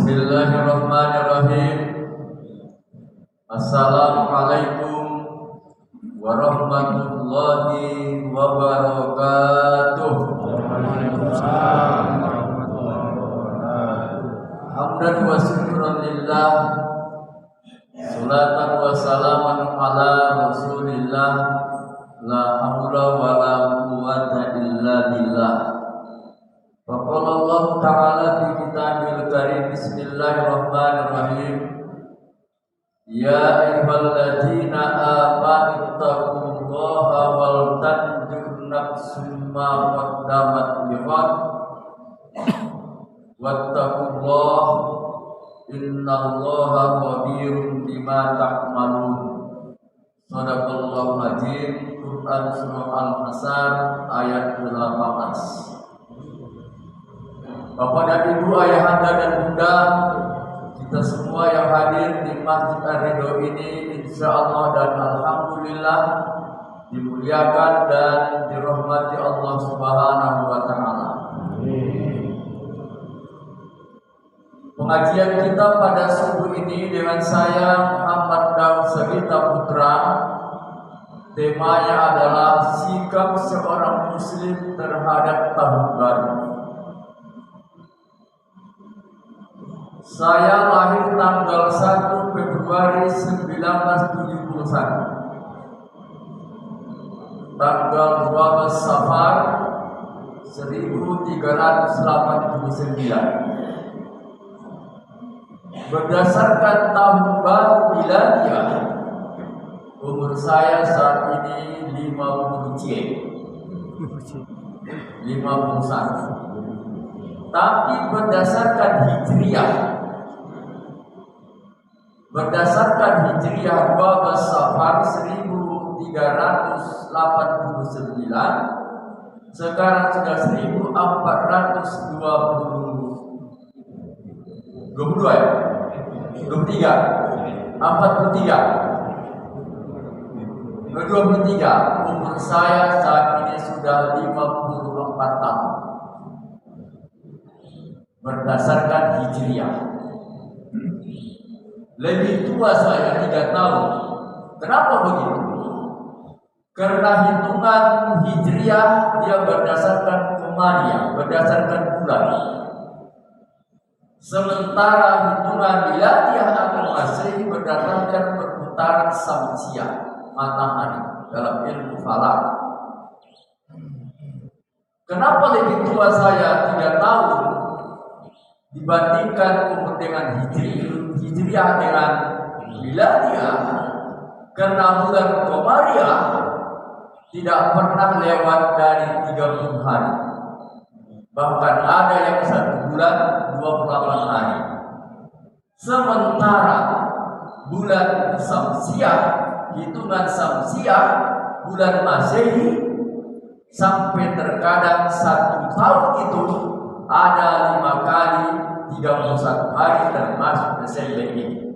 Bismillahirrahmanirrahim. Assalamualaikum warahmatullahi wabarakatuh. Hamdan wa syukran lillah, salatan wa salaman ala rasulillah, la haula wa la quwwata illa billah. Faqala Allah Ta'ala fi kitabil karim, bismillahirrahmanirrahim. Ya ayyuhalladzina amanu taqullaha wal tanzur nafsum ma qaddamat lighad wattaqullaha innallaha khabirun bima ta'malun. Shadaqallahu azim. Quran surah Al-Hasr ayat 18. Bapak dan Ibu, ayahanda dan bunda, kita semua yang hadir di Masjid Ar-Ridho ini, insya Allah dan alhamdulillah dimuliakan dan dirahmati Allah Subhanahu wa Ta'ala. Pengajian kita pada subuh ini dengan saya Muhammad Daud Sagita Putra, temanya adalah sikap seorang muslim terhadap tahun baru. Saya lahir tanggal 1 Februari 1971, tanggal 12 Safar 1389. Berdasarkan tahun baru miladiah, umur saya saat ini 51. Tapi berdasarkan hijriah 12 Safar 1389, sekarang sudah 23. Umur saya saat ini sudah 54 tahun berdasarkan hijriah. Lebih tua saya 3 tahun. Kenapa begitu? Karena hitungan hijriah dia berdasarkan komariah, berdasarkan bulan. Sementara hitungan miladiah atau masehi berdasarkan perputaran samsiah, matahari dalam ilmu falak. Kenapa lebih tua saya 3 tahun dibandingkan umur dengan hijriah dengan miladiah? Karena bulan komariah tidak pernah lewat dari 30 hari. Bahkan ada yang 1 bulan 28 hari. Sementara bulan samsiah, hitungan samsiah, bulan masehi, sampai terkadang 1 tahun itu ada 5 kali 31 hari termasuk Desember ini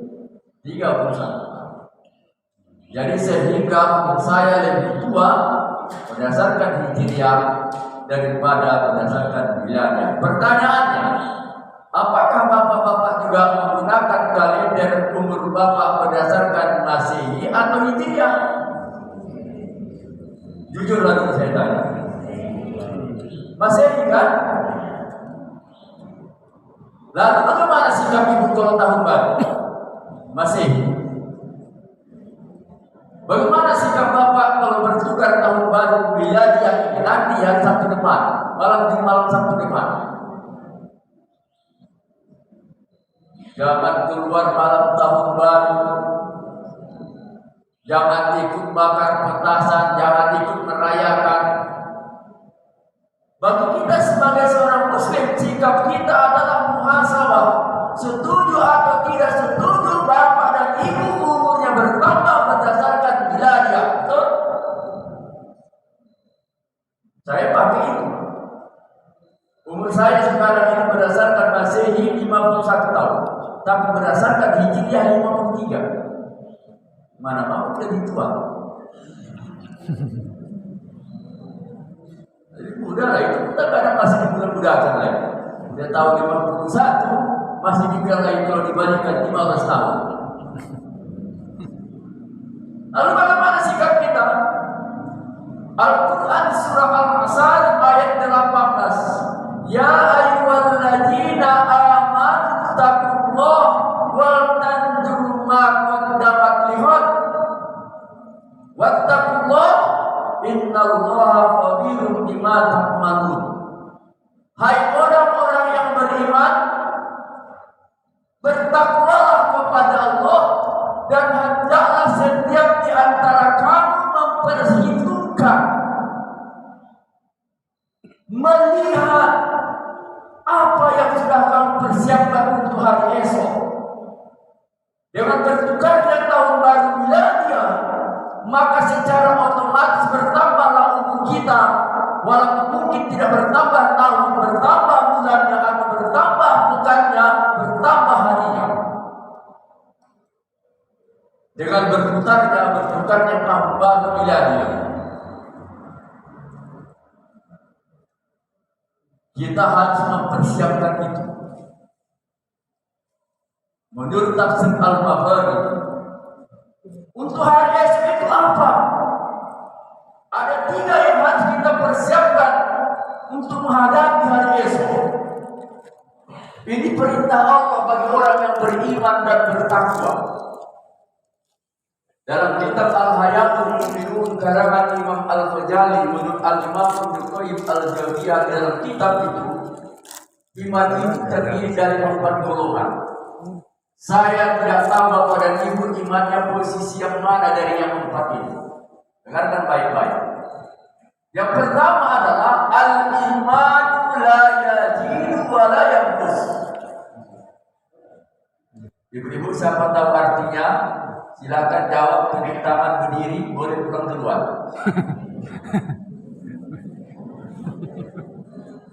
31 hari. Jadi sehingga umur saya lebih tua berdasarkan hijriah daripada berdasarkan miladiah. Pertanyaannya, apakah bapak-bapak juga menggunakan kalender umur bapak berdasarkan masehi atau hijriah? Jujur lagi saya tanya. Masehi kan? Lalu bagaimana sikap ibu kalau tahun baru? Masehi. Bagaimana sikap bapak kalau bertukar tahun baru miladiah ini nanti yang Sabtu depan, malam Sabtu depan? Jangan keluar malam tahun baru, jangan ikut bakar petasan, jangan ikut merayakan. Bagi kita sebagai seorang muslim, sikap kita adalah muhasabah. Setuju atau tidak setuju bapak dan ibu umurnya bertambah berdasarkan miladiah. Betul? Saya pakai itu. Umur saya sekarang ini berdasarkan masehi 51 tahun, tapi berdasarkan hijriah 53. Mana mau lebih tua? Jadi muda lah itu, kita kadang masih di bulan muda kan lagi. Dia tahun 51 masih dibilang lagi kalau dibandingkan 15 tahun. Lalu bagaimana sikap kita? Al-Quran surah Al-Asr ayat 18. Ya ayyuhalladzina amanu taqullaha wal tanzur ma qaddamat lighad wattaqullaha innallaha khabirun bima ta'malun. Hai orang-orang yang beriman, bertakwalah kepada Allah dan hendaklah setiap di antara kamu memperhitungkan, melihat apa yang sudah kamu persiapkan untuk hari esok. Dengan bertukarnya tahun baru milenial, maka secara otomatis bertambahlah umur kita. Walaupun mungkin tidak bertambah tahun, bertambah bulannya atau bertambah pekannya, bertambah harinya. Dengan bertukarnya tahun baru milenial, kita harus mempersiapkan itu. Menurut tafsir Al-Maghari, untuk hari esok itu apa? Ada 3 yang harus kita persiapkan untuk menghadapi hari esok. Ini perintah Allah bagi orang yang beriman dan bertakwa. Dalam kitab Al-Hayatul Mu'minun karangan Imam Al-Ghazali, menurut Al-Imam Ibnu Qayyim Al-Jauziyah, dalam kitab itu iman itu terdiri dari 4 golongan. Saya tidak tahu pada ibu imannya posisi yang mana dari yang 4 ini. Dengarkan baik-baik. Yang pertama adalah al-imanu la yazidu wa la yanqus. Ibu-ibu siapa tahu artinya? Silakan jawab, tunjuk tangan, berdiri, boleh pulang duluan.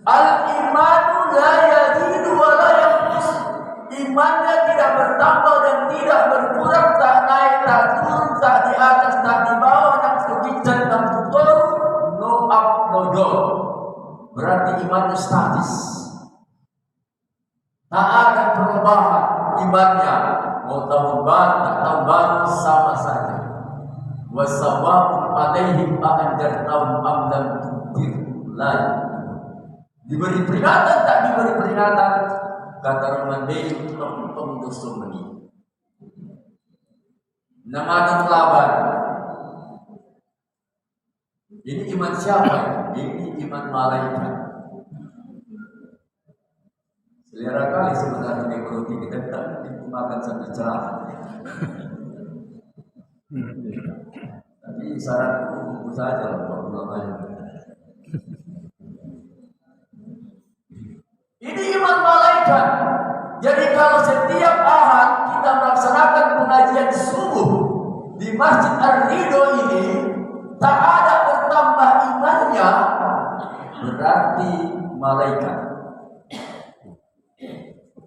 Al-imanu la yazidu wa la yanqus. Imannya tidak bertambah dan tidak berkurang, tak naik, tak turun, tak di atas, tak di bawah, tak kebijan, tak turun, no up, no down. Berarti imannya statis. Tak ada perubahan imannya. Mau tahun baru, tak tahun baru, sama saja. Wasawa'un alaihim a'anjartahum am lam tunzir la. Diberi peringatan, tak diberi peringatan, kata Ramadhan untuk dosa meni. Nama laban. Ini iman siapa? Ini iman malaikat. Selera kali sebenarnya roti kita tak dimakan sambil cerah. Tapi syarat umum saja lah buat ulama. Ini iman malaikat. Jadi kalau setiap ahad kita melaksanakan pengajian subuh di Masjid Ar-Ridho ini, tak ada bertambah imannya, berarti malaikat.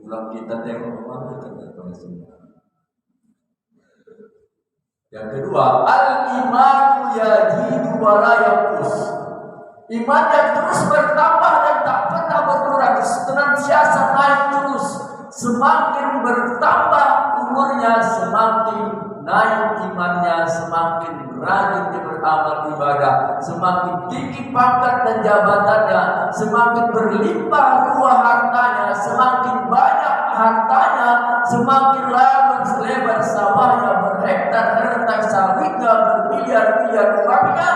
Ulang kita tengok mana kita semua. Yang kedua, al-imanu yazidu wa la yanqus. Imannya terus bertambah dan tak pernah berkurang, senantiasa naik terus. Semakin bertambah umurnya, semakin naik imannya, semakin rajin dia beramal ibadah, semakin tinggi pangkat dan jabatannya, semakin berlimpah ruah hartanya, semakin banyak hartanya, semakin lebar sawahnya, berhektar-hektar sawitnya, bermiliar-miliar uangnya,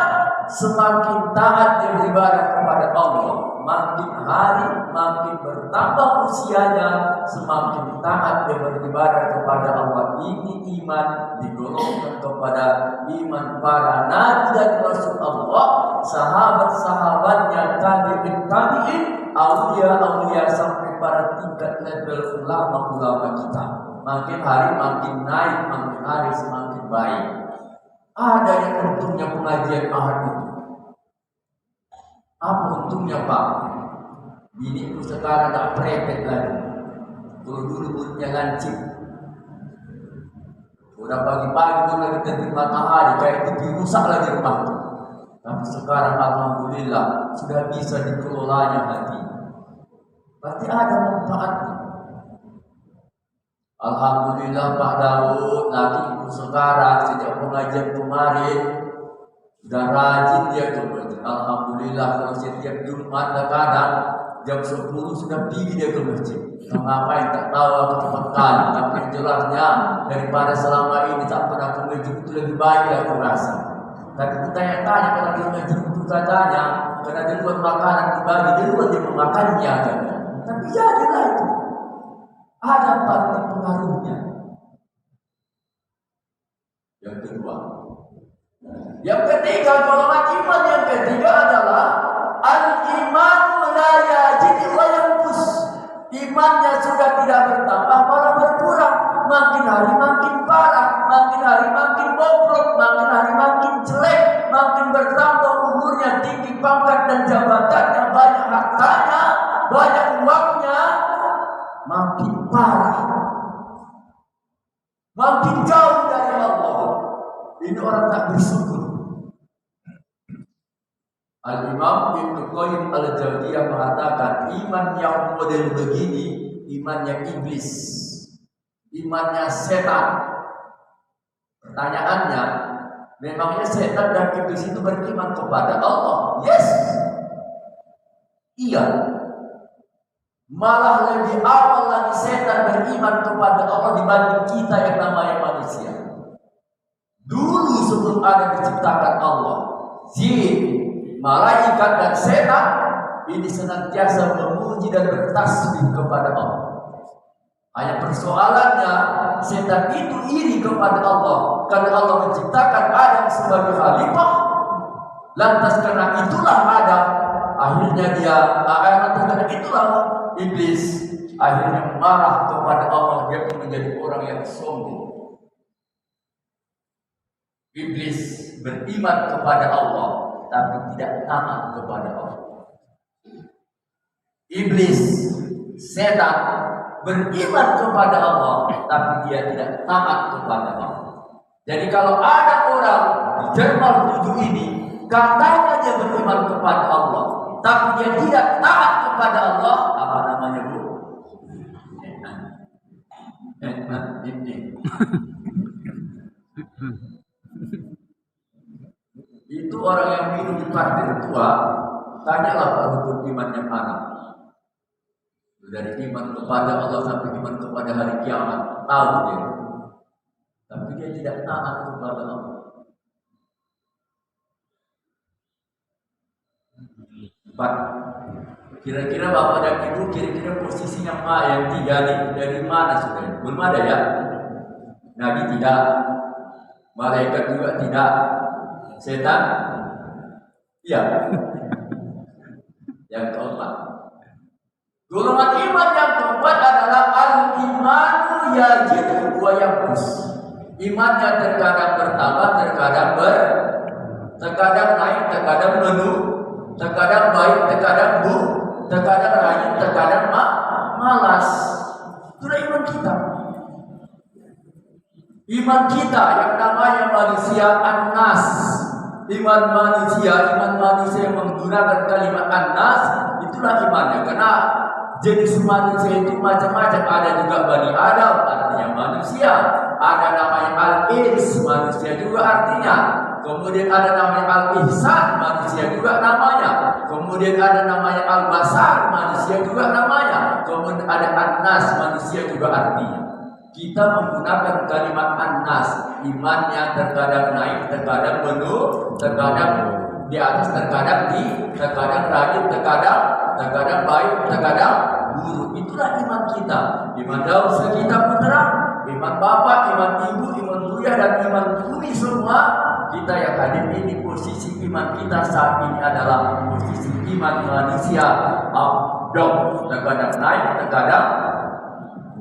semakin taat dia beribadah kepada Allah. Makin hari makin bertambah usianya, semakin taat dia beribadah kepada Allah. Ini iman digolongkan kepada iman para nabi dan rasul Allah, sahabat-sahabatnya, tabi'in, aulia sampai pada tingkat level ulama-ulama kita. Makin hari makin naik, makin hari semakin baik. Ada yang untungnya pengajian ahad itu. Apa untungnya Pak? Biniku sekarang tak prepet lagi. Dulu mulutnya lancip. Udah pagi-pagi tuh lagi terbit matahari, kayak itu rusak lagi rumah. Tapi sekarang alhamdulillah sudah bisa dikelolanya hati. Berarti ada manfaatnya. Alhamdulillah Pak Daud, laki ibu sekarang sejak pengajian kemarin sudah rajin dia ke masjid. Alhamdulillah kalau setiap Jumat kadang jam 10 sudah pergi dia ke masjid. Ngapain tak tahu aku cepat kali, tapi yang jelasnya daripada selama ini tak pernah ke masjid itu lebih baik aku rasa. Tapi tanya-tanya kalau di masjid itu katanya karena di luar makanan dibagi, di luar dia memakannya kan. Tapi jadilah itu. Ada pengaruhnya. Yang kedua, yang ketiga, golongan iman yang ketiga adalah al-imanu la yazid wa yanqus. Imannya sudah tidak bertambah, malah berkurang. Makin hari makin parah, makin hari makin bobrok, makin hari makin jelek, makin bertambah umurnya, tinggi pangkat dan jabatannya, banyak hartanya, banyak uangnya, makin parah, makin jauh dari Allah. Ini orang tak bersyukur. Al-Imam Ibnu Qayyim Al-Jauziyah mengatakan iman yang model begini imannya iblis, imannya setan. Pertanyaannya, memangnya setan dan iblis itu beriman kepada Allah? Yes. Iya. Malah lebih awal lagi setan beriman kepada Allah dibanding kita yang namanya manusia. Dulu sebelum ada diciptakan Allah, jin, malaikat dan setan ini senantiasa memuji dan bertasbih kepada Allah. Hanya persoalannya setan itu iri kepada Allah karena Allah menciptakan Adam sebagai khalifah. Lantas karena itulah Adam, akhirnya iblis akhirnya marah kepada Allah, dia menjadi orang yang sombong. Iblis beriman kepada Allah tapi tidak taat kepada Allah. Iblis, setan beriman kepada Allah tapi dia tidak taat kepada Allah. Jadi kalau ada orang di Jerman 7 ini katanya dia beriman kepada Allah tapi dia tidak taat kepada Allah, apa namanya Bu? Ini. Itu orang yang minum di partai tua, tanyalah Pak rukun iman yang mana? Dari iman kepada Allah sampai iman kepada hari kiamat, tahu dia. Tapi dia tidak taat kepada Allah. Empat. Kira-kira Bapak dan Ibu, kira-kira posisinya yang tiga nih dari mana sudah? Belum ada ya? Nabi tidak, malaikat juga tidak, setan, iya. Yang keempat, golongan iman yang keempat adalah al-imanu yazidu wa yanqus. Imannya terkadang bertambah, terkadang naik, terkadang menurun, terkadang baik, terkadang buruk, terkadang rajin, terkadang malas. Itulah iman kita. Iman kita yang namanya manusia an-nas. Iman manusia yang menggunakan kalimat an-nas, itulah imannya. Karena jenis manusia itu macam-macam. Ada juga Bani Adam, artinya manusia. Ada namanya al-ins, manusia juga artinya. Kemudian ada namanya al-ihsan, manusia juga namanya. Kemudian ada namanya al-basar, manusia juga namanya. Kemudian ada an-nas, manusia juga artinya. Kita menggunakan kalimat an-nas, imannya terkadang naik, terkadang menurun, terkadang di atas, terkadang rajin, terkadang baik, terkadang buruk. Itulah iman kita. Iman Daud kita putra, iman bapak, iman ibu, iman buya dan iman bumi semua. Kita yang hadir ini posisi iman kita saat ini adalah posisi iman manusia abdom, terkadang naik, terkadang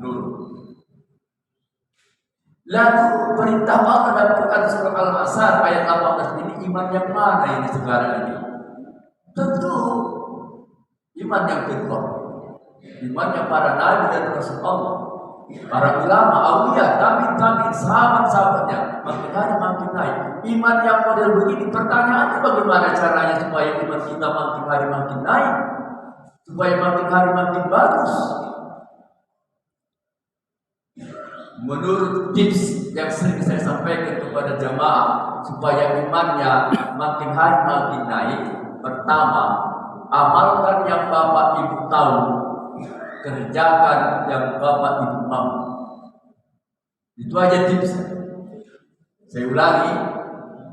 menurun. Lalu perintah Allah dalam Quran surah Al-Asr ayat 18 ini iman yang mana ini sekarang ini? Tentu iman yang kedua, iman yang para nabi dan rasul Allah, para ulama, aulia, tabi'in, sahabat-sahabatnya makin hari makin naik. Iman yang model begini, pertanyaannya bagaimana caranya supaya iman kita makin hari makin naik, supaya makin hari makin bagus? menurut tips yang sering saya sampaikan kepada jamaah supaya imannya makin hari makin naik, pertama, amalkan yang Bapak Ibu tahu, kerjakan yang Bapak Ibu mampu. Itu aja tips. Saya ulangi,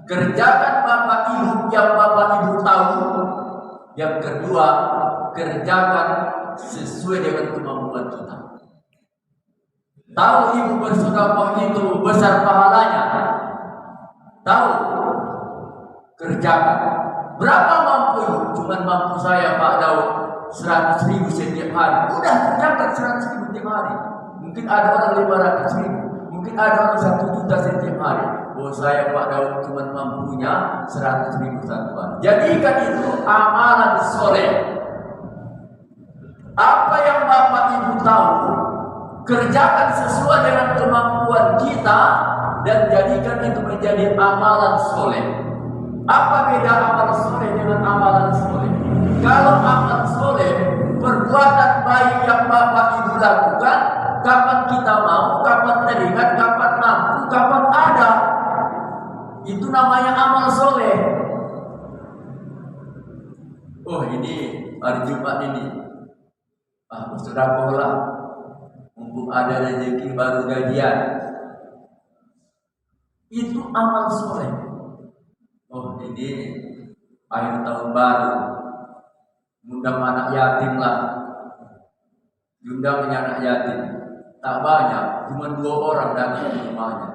kerjakan Bapak Ibu yang Bapak Ibu tahu. Yang kedua, kerjakan sesuai dengan kemampuan kita. Tahu ibu bersedekah itu besar pahalanya? Tahu? Kerjakan. Berapa mampu? Cuman mampu saya Pak Daud 100.000 setiap hari. Udah kerjakan 100.000 setiap hari. Mungkin ada orang 500.000, mungkin ada orang 1 juta setiap hari. Oh saya Pak Daud cuma mampunya 100.000 satu hari. Jadikan itu amalan soleh. Apa yang Bapak Ibu tahu, kerjakan sesuai dengan kemampuan kita dan jadikan itu menjadi amalan soleh. Apa beda amal soleh dengan amalan soleh? Kalau amal soleh, perbuatan baik yang Bapak Ibu lakukan, kapan kita mau, kapan teringat, kapan mampu, kapan ada. Itu namanya amal soleh. Oh ini hari Jumat ini, bersedekah lah. Mumpung ada rezeki baru gajian. Itu amal soleh. Oh ini akhir tahun baru, undang anak yatim lah. Undang anak yatim. Tak banyak, cuma 2 orang datang ke rumahnya.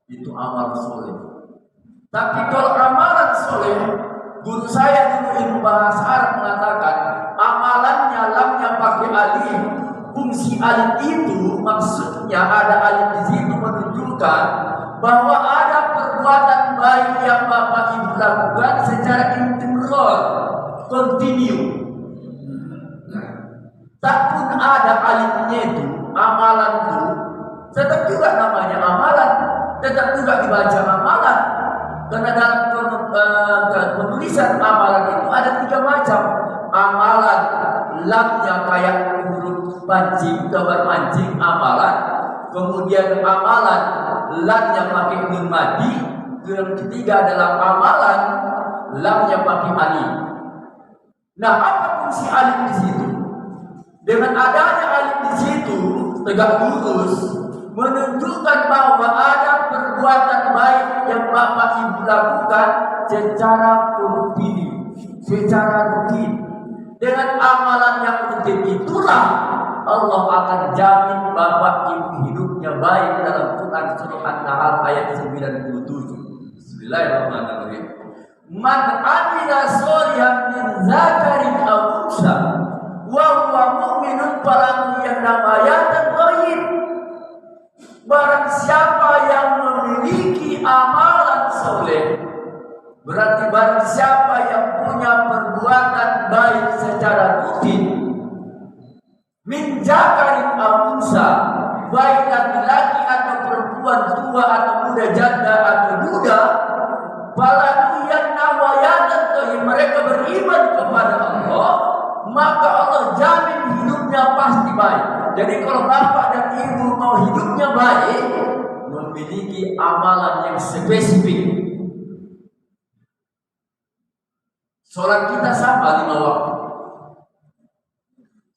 Itu amal soleh. Tapi kalau amalan soleh, guru saya dulu ilmu bahasa Arab mengatakan amalannya lamnya pakai alif. Fungsi alif itu maksudnya ada alif di situ menunjukkan bahwa ada perbuatan baik yang Bapak Ibu lakukan secara integral, continue. Tak pun ada alifnya itu, amalan itu tetap juga namanya amalan, tetap juga dibaca amalan. Karena dalam penulisan amalan itu ada 3 macam. Amalan lamnya kayak huruf mancing, gambar mancing, amalan. Kemudian amalan lamnya pakai nun madi. Yang ketiga adalah amalan lamnya pakai alif. Nah, apa fungsi alif di situ? Dengan adanya alif di situ tegak lurus menunjukkan bahwa ada perbuatan baik yang Bapak Ibu lakukan secara kontinu, secara rutin. Dengan amalan yang rutin itulah Allah akan jamin Bapak Ibu hidupnya baik dalam Quran surah An-Nahl ayat 97. Bismillahirrahmanirrahim. Man amila sholihan min dzakarin aw unsa wa huwa mu'minun falahu ayatan ghaib. Barang siapa yang memiliki amalan soleh, berarti barang siapa yang punya perbuatan baik secara rutin, min dzakarin aw unsa, baik laki-laki atau perempuan, tua atau muda, janda atau duda, falahu ayatan ghaib, mereka beriman kepada Allah, maka Allah jamin hidupnya pasti baik. Jadi kalau Bapak dan Ibu mau hidupnya baik, memiliki amalan yang spesifik. Sholat kita sama 5 waktu.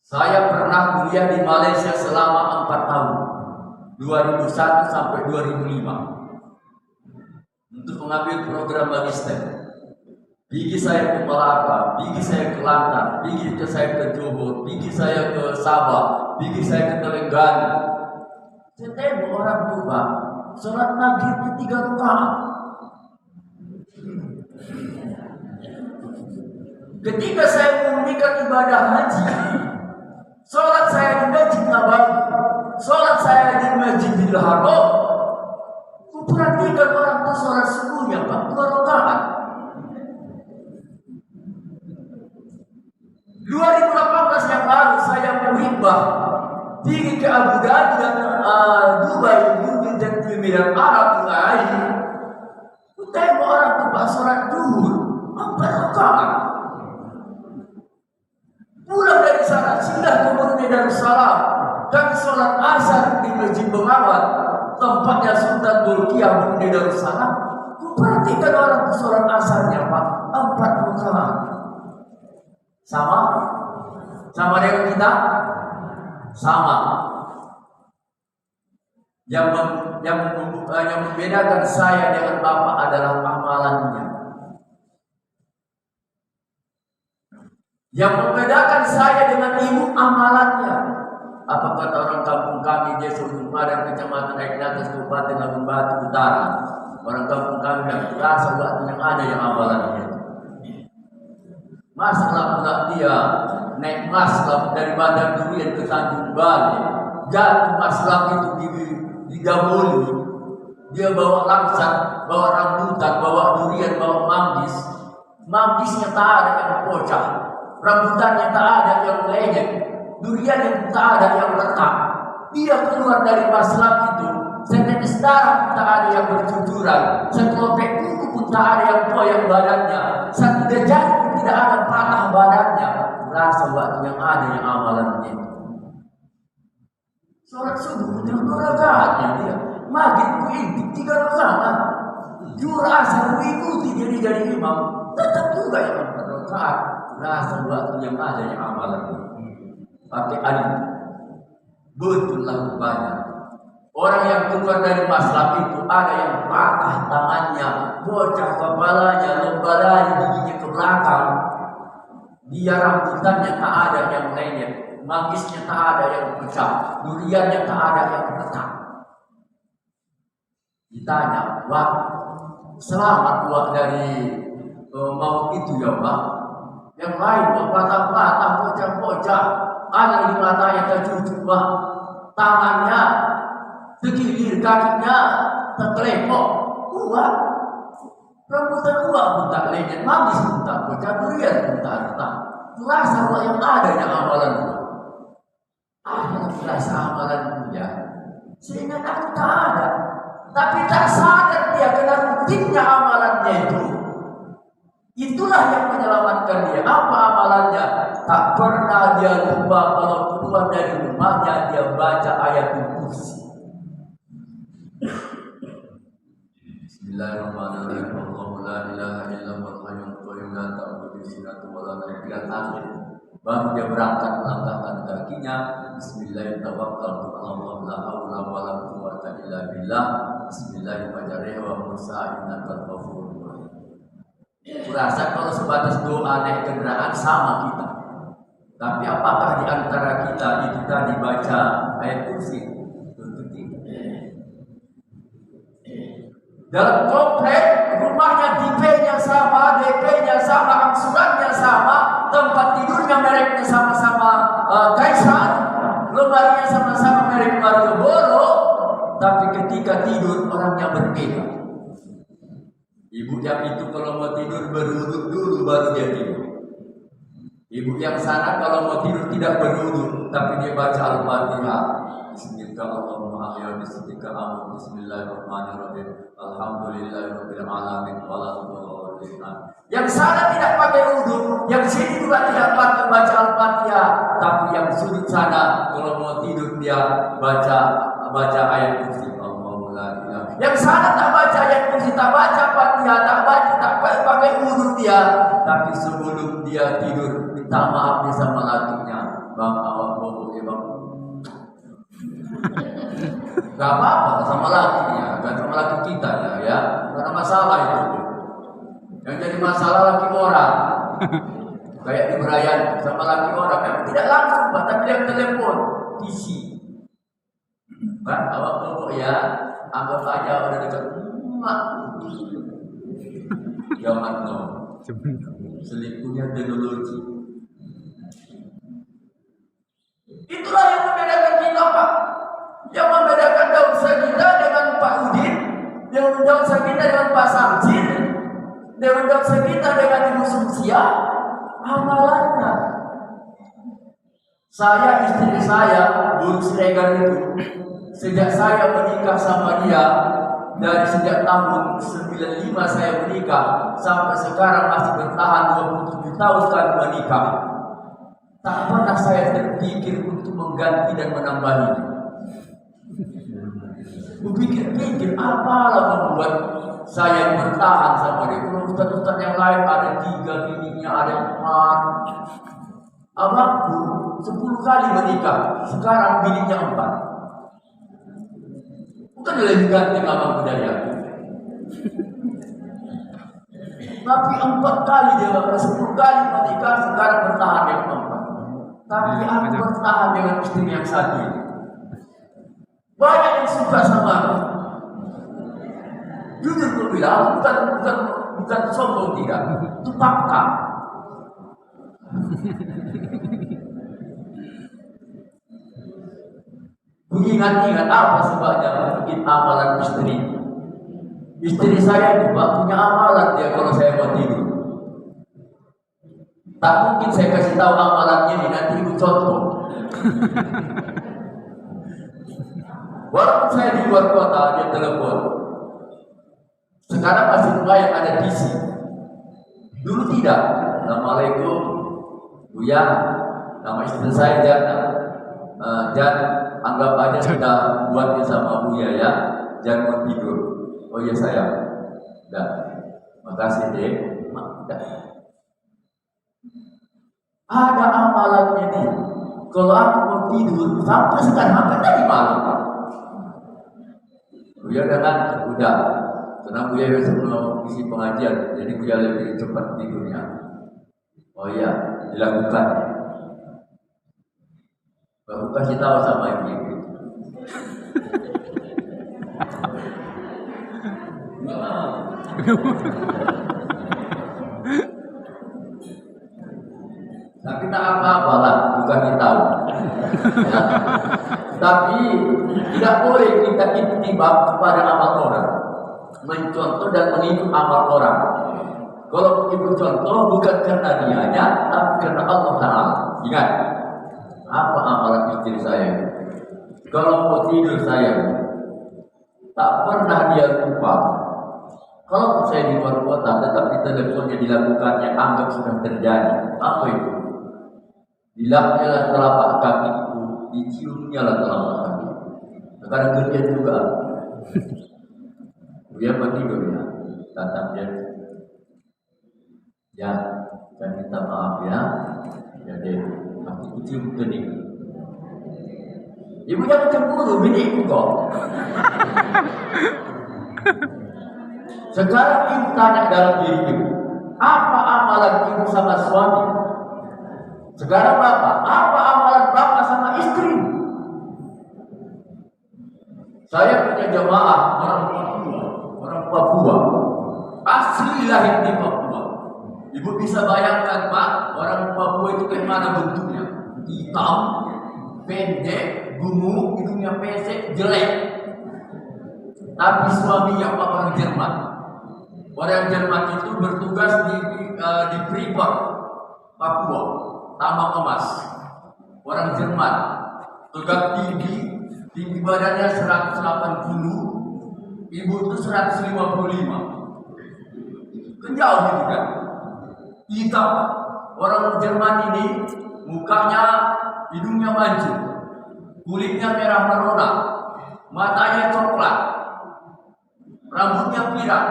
Saya pernah kuliah di Malaysia selama 4 tahun, 2001 sampai 2005, untuk mengambil program magister. Pergi saya ke Melaka, pergi saya ke Kelantan, pergi saya ke Johor, pergi saya ke Sabah, pergi saya ke Terengganu. Saya tengok orang tua sholat maghribnya 3 rakaat. Ketika saya menunaikan ibadah haji, sholat saya di Masjid Nabawi, sholat saya di Masjidil Haram, kuperhatikan orang tua sholat subuhnya 2 rakaat. 2018 yang lalu saya menghibah pergi ke Abu Dhabi dan Dubai, dan Emirat Arab United. Tengok orang tua sholat zuhur 4 rakaat. Pulang dari sana singgah ke Brunei Darussalam, kami sholat asar di Masjid Bengawat tempatnya Sultan Bolkiah Brunei Darussalam. Perhatikan orang sholat asarnya Pak, 4 rakaat. Sama dengan kita? Sama. Yang membedakan saya dengan Bapak adalah amalannya. Yang membedakan saya dengan ibu amalannya. Apa kata orang kampung kami, Desa Ujung Padang, Kecamatan Naik-Atas, Kabupaten Labuan Batu Utara. Orang kampung kami yang rasa waktu yang ada yang amalannya. Masalah pula dia naik masalah dari Bandar Durian ke Tanjung Bali, jatuh masalah itu di Gaboli. Dia bawa langsat, bawa rambutan, bawa durian, bawa manggis. Manggisnya tak ada yang pocah, rambutannya tak ada yang lenyek, duriannya tak ada yang retak. Dia keluar dari masalah itu, setetes darah tak ada yang bercucuran, sekelopek kuku pun tak ada yang koyak badannya, satu jejak tidak ada patah badannya. Rasa waktu yang ada yang amalannya. Sholat subuh 2 rakaatnya dia, maghrib ku intik 3 rakaat, zuhur asar ku ikuti jadi imam, tetap juga yang 4 rakaat. Rasa waktu yang ada yang amalannya. Pakai alim, betul lah banyak. Orang yang keluar dari masalah itu ada yang patah tangannya, bocah kepalanya, lembaranya, giginya ke belakang. Dia rambutannya tak ada yang lenyek, manggisnya tak ada yang pecah, duriannya tak ada yang retak. Ditanya, Wah, selamat Wah dari mau itu ya Pak. Yang lain Wah patah-patah, bocah-bocah, ada di matanya tercucuk Wah, tangannya terkilir, kakinya tertelepok. Wah, rambutan Wah pun tak lenyek, manggis pun tak pecah, durian pun tak retak. Rasa Wah yang ada yang amalan Wah. Ada rasa amalan dia, sehingga aku tak ada. Tapi tak sadar dia kena rutinnya amalannya itu. Itulah yang menyelamatkan dia. Apa amalannya? Tak pernah dia lupa kalau keluar dari rumahnya dia baca ayatul kursi. Bismillahirrahmanirrahim. Allahu la ilaha illallah hayyul qayyum la ta'khudhuhu sinatun wa la nawm. Baru dia berangkat melangkahkan kakinya. Bismillahirrahmanirrahim. La haula wa la quwwata illa billah. Bismillahirrahmanirrahim. Wa musa innakal ghafurur rahim. Kurasa kalau sebatas doa naik kendaraan sama kita. Tapi apakah di antara kita itu tadi baca ayat kursi? Tentu tidak. Dalam komplek rumahnya DP-nya sama, DP-nya sama, angsurannya sama, tempat tidurnya mereknya sama-sama Kaisar, lemarinya sama-sama merek Malioboro, tapi ketika tidur orangnya berbeda. Ibu yang itu kalau mau tidur berwudu dulu baru dia tidur. Ibu yang sana kalau mau tidur tidak berwudu, tapi dia baca Al-Fatihah. Bismillahirrahmanirrahim. Bismillahirrahmanirrahim. Alhamdulillahirabbil alamin. Yang sana tidak pakai wudu, yang sini juga tidak pakai baca Al-Fatihah, tapi yang sudut sana kalau mau tidur dia baca ayat kursi. Yang sana tak baca ayat kursi, tak baca Fatihah, tak pakai wudu dia, tapi sebelum dia tidur minta maaf dia sama lakinya. Bang, awak bobo ya bang. Gak apa-apa sama lakinya, gak sama laki kita ya, gak ada masalah itu. Yang jadi masalah laki orang, kayak di Berayan sama laki orang, memang tidak langsung, tapi yang telepon, isi. Kan awak bobo ya, anggap aja udah dekat emak. Jangan no, selingkuhnya teknologi. Itulah yang membedakan kita Pak. Yang membedakan Daud Sagita dengan Pak Udin, yang Daud Sagita dengan Pak Samjin, dengan Daud Sagita dengan Ibu Sumsia, amalannya. Saya, istri saya, Bu Sregar itu, sejak saya menikah sama dia, dari sejak tahun 95 saya menikah, sampai sekarang masih bertahan 27 tahun kami menikah. Tak pernah saya terpikir untuk mengganti dan menambahi. Kupikir-pikir apalah membuat saya bertahan sama dia. Kalau ustaz-ustaz yang lain ada 3 bininya, ada 4. Abangku 10 kali menikah, sekarang bininya 4. Bukan lebih ganteng abangku dari aku. Tapi 4 kali dia 10 kali menikah, sekarang bertahan dengan 4. Tapi aku bertahan dengan istri yang satu ini. Banyak yang suka sama aku. Jujur aku bilang, bukan sombong, tidak. Itu fakta. Ingat-ingat apa sebabnya mungkin amalan istri. Istri saya juga punya amalan dia kalau saya mau tidur. Tak mungkin saya kasih tahu amalannya ini, nanti ibu contoh. Walaupun saya di luar kota, dia telepon. Sekarang masih lumayan ada DC. Dulu tidak. Assalamualaikum, Buya. Nama istri saya Jan, anggap aja sudah buatnya sama Buya ya. Jangan mau tidur. Oh iya sayang. Dah. Makasih deh. Dah. Ada amalannya nih. Kalau aku mau tidur sampai sekarang sampai tadi malam. Buya udah. Karena Buya besok mau isi pengajian, jadi Buya lebih cepat tidurnya. Oh iya, dilakukan. Baru kasih tahu sama ibu. Tapi tak apa-apa lah, bukan kita tahu. Ya. Tapi tidak boleh kita intibak kepada amal orang, mencontoh dan mengikut amal orang. Kalau ikut contoh bukan karena dianya, tapi karena Allah Taala. Ingat, apa amalan istri saya? Kalau mau tidur saya, tak pernah dia lupa. Kalau saya di luar kota, tetap di teleponnya dilakukannya, anggap sudah terjadi. Apa itu? Dilapnya telapak kakiku, diciumnya lah telapak kaki. Sekarang kerja juga. Dia mau tidur ya, tatap dia. Ya, saya minta maaf ya. Jadi aku cium kening. Ibu jangan cemburu, bini ibu kok. Sekarang ibu tanya dalam diri ibu, apa amalan ibu sama suami? Sekarang bapak, apa amalan bapak sama istri? Saya punya jemaah orang Papua, asli lahir di Papua. Ibu bisa bayangkan Pak, orang Papua itu kayak mana bentuknya? Hitam, pendek, gemuk, hidungnya pesek, jelek. Tapi suaminya Pak orang Jerman. Orang Jerman itu bertugas di Freeport, Papua, tambang emas. Orang Jerman, tegak tinggi badannya 180, ibu itu 155. Kejauh gitu kan? Hitam. Orang Jerman ini mukanya, hidungnya mancung, kulitnya merah merona, matanya coklat, rambutnya pirang.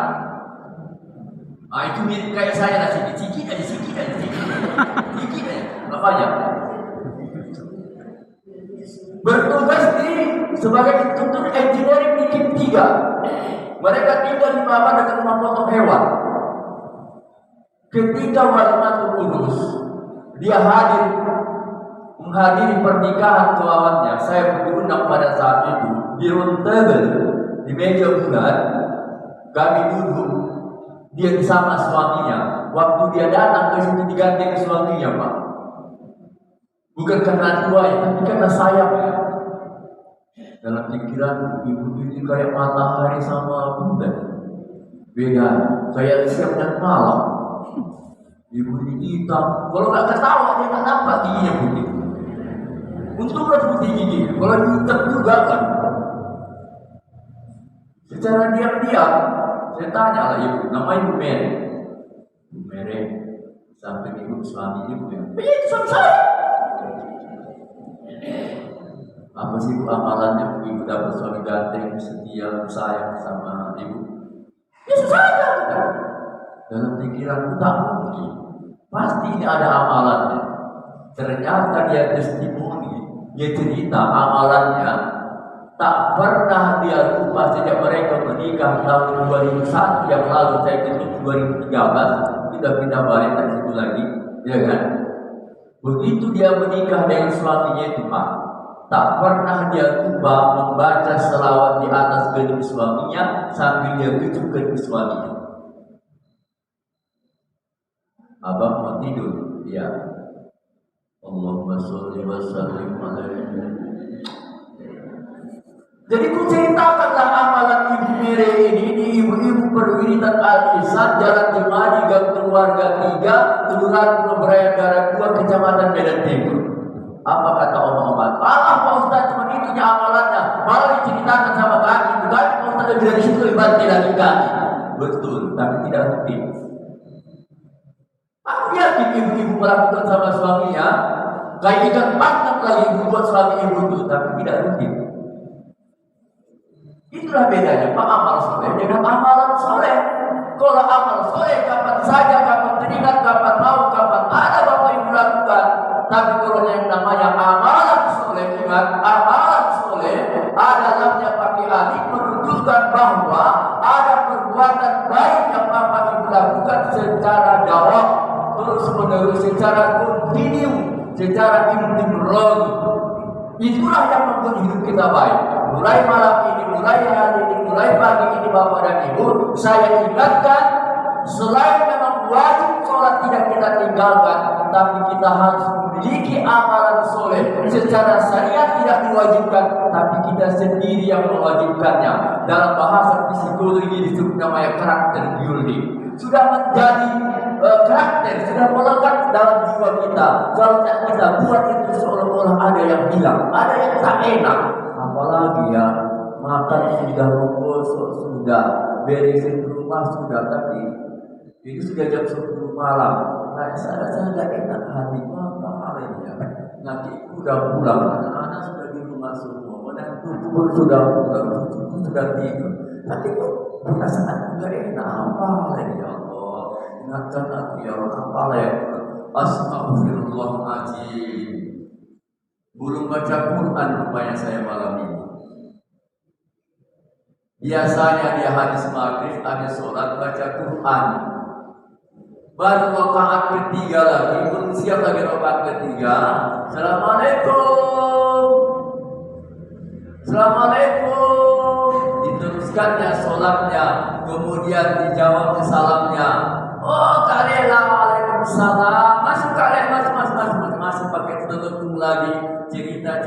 Nah itu mirip kayak saya lah, sikit aja. Makanya bertugas sebagai instruktur engineering di Kim 3. Mereka tinggal di bawah dekat rumah potong hewan. Ketika Walimatul Kudus, dia menghadiri pernikahan kawannya. Saya diundang pada saat itu di round table, di meja bulat. Kami duduk, dia bersama suaminya. Waktu dia datang ke situ diganti ke suaminya, Pak. Bukan karena tuanya, tapi karena sayangnya. Dalam pikiran ibu ini kayak matahari sama bulan. Beda, kayak siang dan malam. Ibu ini hitam. Kalau nggak ketawa dia nggak nampak giginya putih. Untunglah putih gigi. Kalau hitam juga kan. Secara diam-diam saya tanya lah ibu, nama ibu Mary. Ibu Mary sampai ibu suami ibu ya. Itu suami saya. Apa Apa sih ibu amalannya ibu dapat suami ganteng, setia, sayang sama ibu? Bisa saja. Dalam pikiran tak mungkin. Pasti ini ada amalannya. Ternyata dia testimoni, dia cerita amalannya. Tak pernah dia lupa sejak mereka menikah tahun 2001 yang lalu, saya tutup 2013, kita pindah balik dari situ lagi, ya kan? Begitu dia menikah dengan suaminya itu Pak, tak pernah dia lupa membaca selawat di atas gedung suaminya sambil dia tutup gedung suaminya. Abang mau tidur, ya. Allahumma sholli wa sallim alaihi. Jadi ku ceritakanlah amalan Ibu Mere ini di ibu-ibu perwiritan Al-Ihsan, Jalan Jemadi, Gang Keluarga 3, Kelurahan Pemberayan Darat 2, Kecamatan Medan Timur. Apa kata Om-Om? Pak Ustaz, cuma itunya amalannya. Malah diceritakan sama kami. Bukan Pak Ustaz lebih dari situ lebih bantu lagi kami. Betul, tapi tidak rutin. Aku yakin ibu-ibu melakukan sama suaminya, kayak ikan panggang lagi ibu buat suami ibu itu, tapi tidak rutin. Itulah bedanya Pak amal soleh dengan amalan soleh. Kalau amal soleh kapan saja, kapan teringat, kapan mau, kapan ada Bapak Ibu lakukan. Tapi kalau yang namanya amalan soleh, ingat amalan soleh adalah pakai alif menunjukkan bahwa ada perbuatan baik yang Bapak Ibu lakukan secara dawam, terus menerus, secara kontinu, secara intimrol. Itulah yang membuat hidup kita baik. Mulai malam ini, mulai hari ini, mulai pagi ini Bapak dan Ibu, saya ingatkan, selain memang wajib sholat tidak kita tinggalkan, tapi kita harus memiliki amalan soleh. Secara syariat tidak diwajibkan, tapi kita sendiri yang mewajibkannya. Dalam bahasa psikologi disebut namanya karakter building. Sudah menjadi karakter, sudah melekat dalam jiwa kita. Kalau kita buat itu seolah-olah ada yang hilang, ada yang tak enak. Apalagi ya, makan sudah, menggosok sudah, beresin rumah sudah, tapi itu sudah jam 10 malam. Nah, saya nggak enak hati, apa halnya? Nanti udah pulang, anak-anak sudah di rumah semua, menantu pun sudah pulang, cucu pun sudah tidur. Tapi kok perasaan nggak enak, apa halnya ya Allah? Ingatkan aku ya Allah, apa halnya? Astagfirullahaladzim. Belum baca Quran rupanya saya malam ini. Biasanya dia habis maghrib, habis sholat baca Quran. Baru rakaat ketiga lagi, belum siap lagi rakaat ketiga. Assalamualaikum. Assalamualaikum. Diteruskannya sholatnya, kemudian dijawab salamnya. Oh kalian waalaikumsalam. Masuk kalian, masuk pakai tutup lagi. Cerita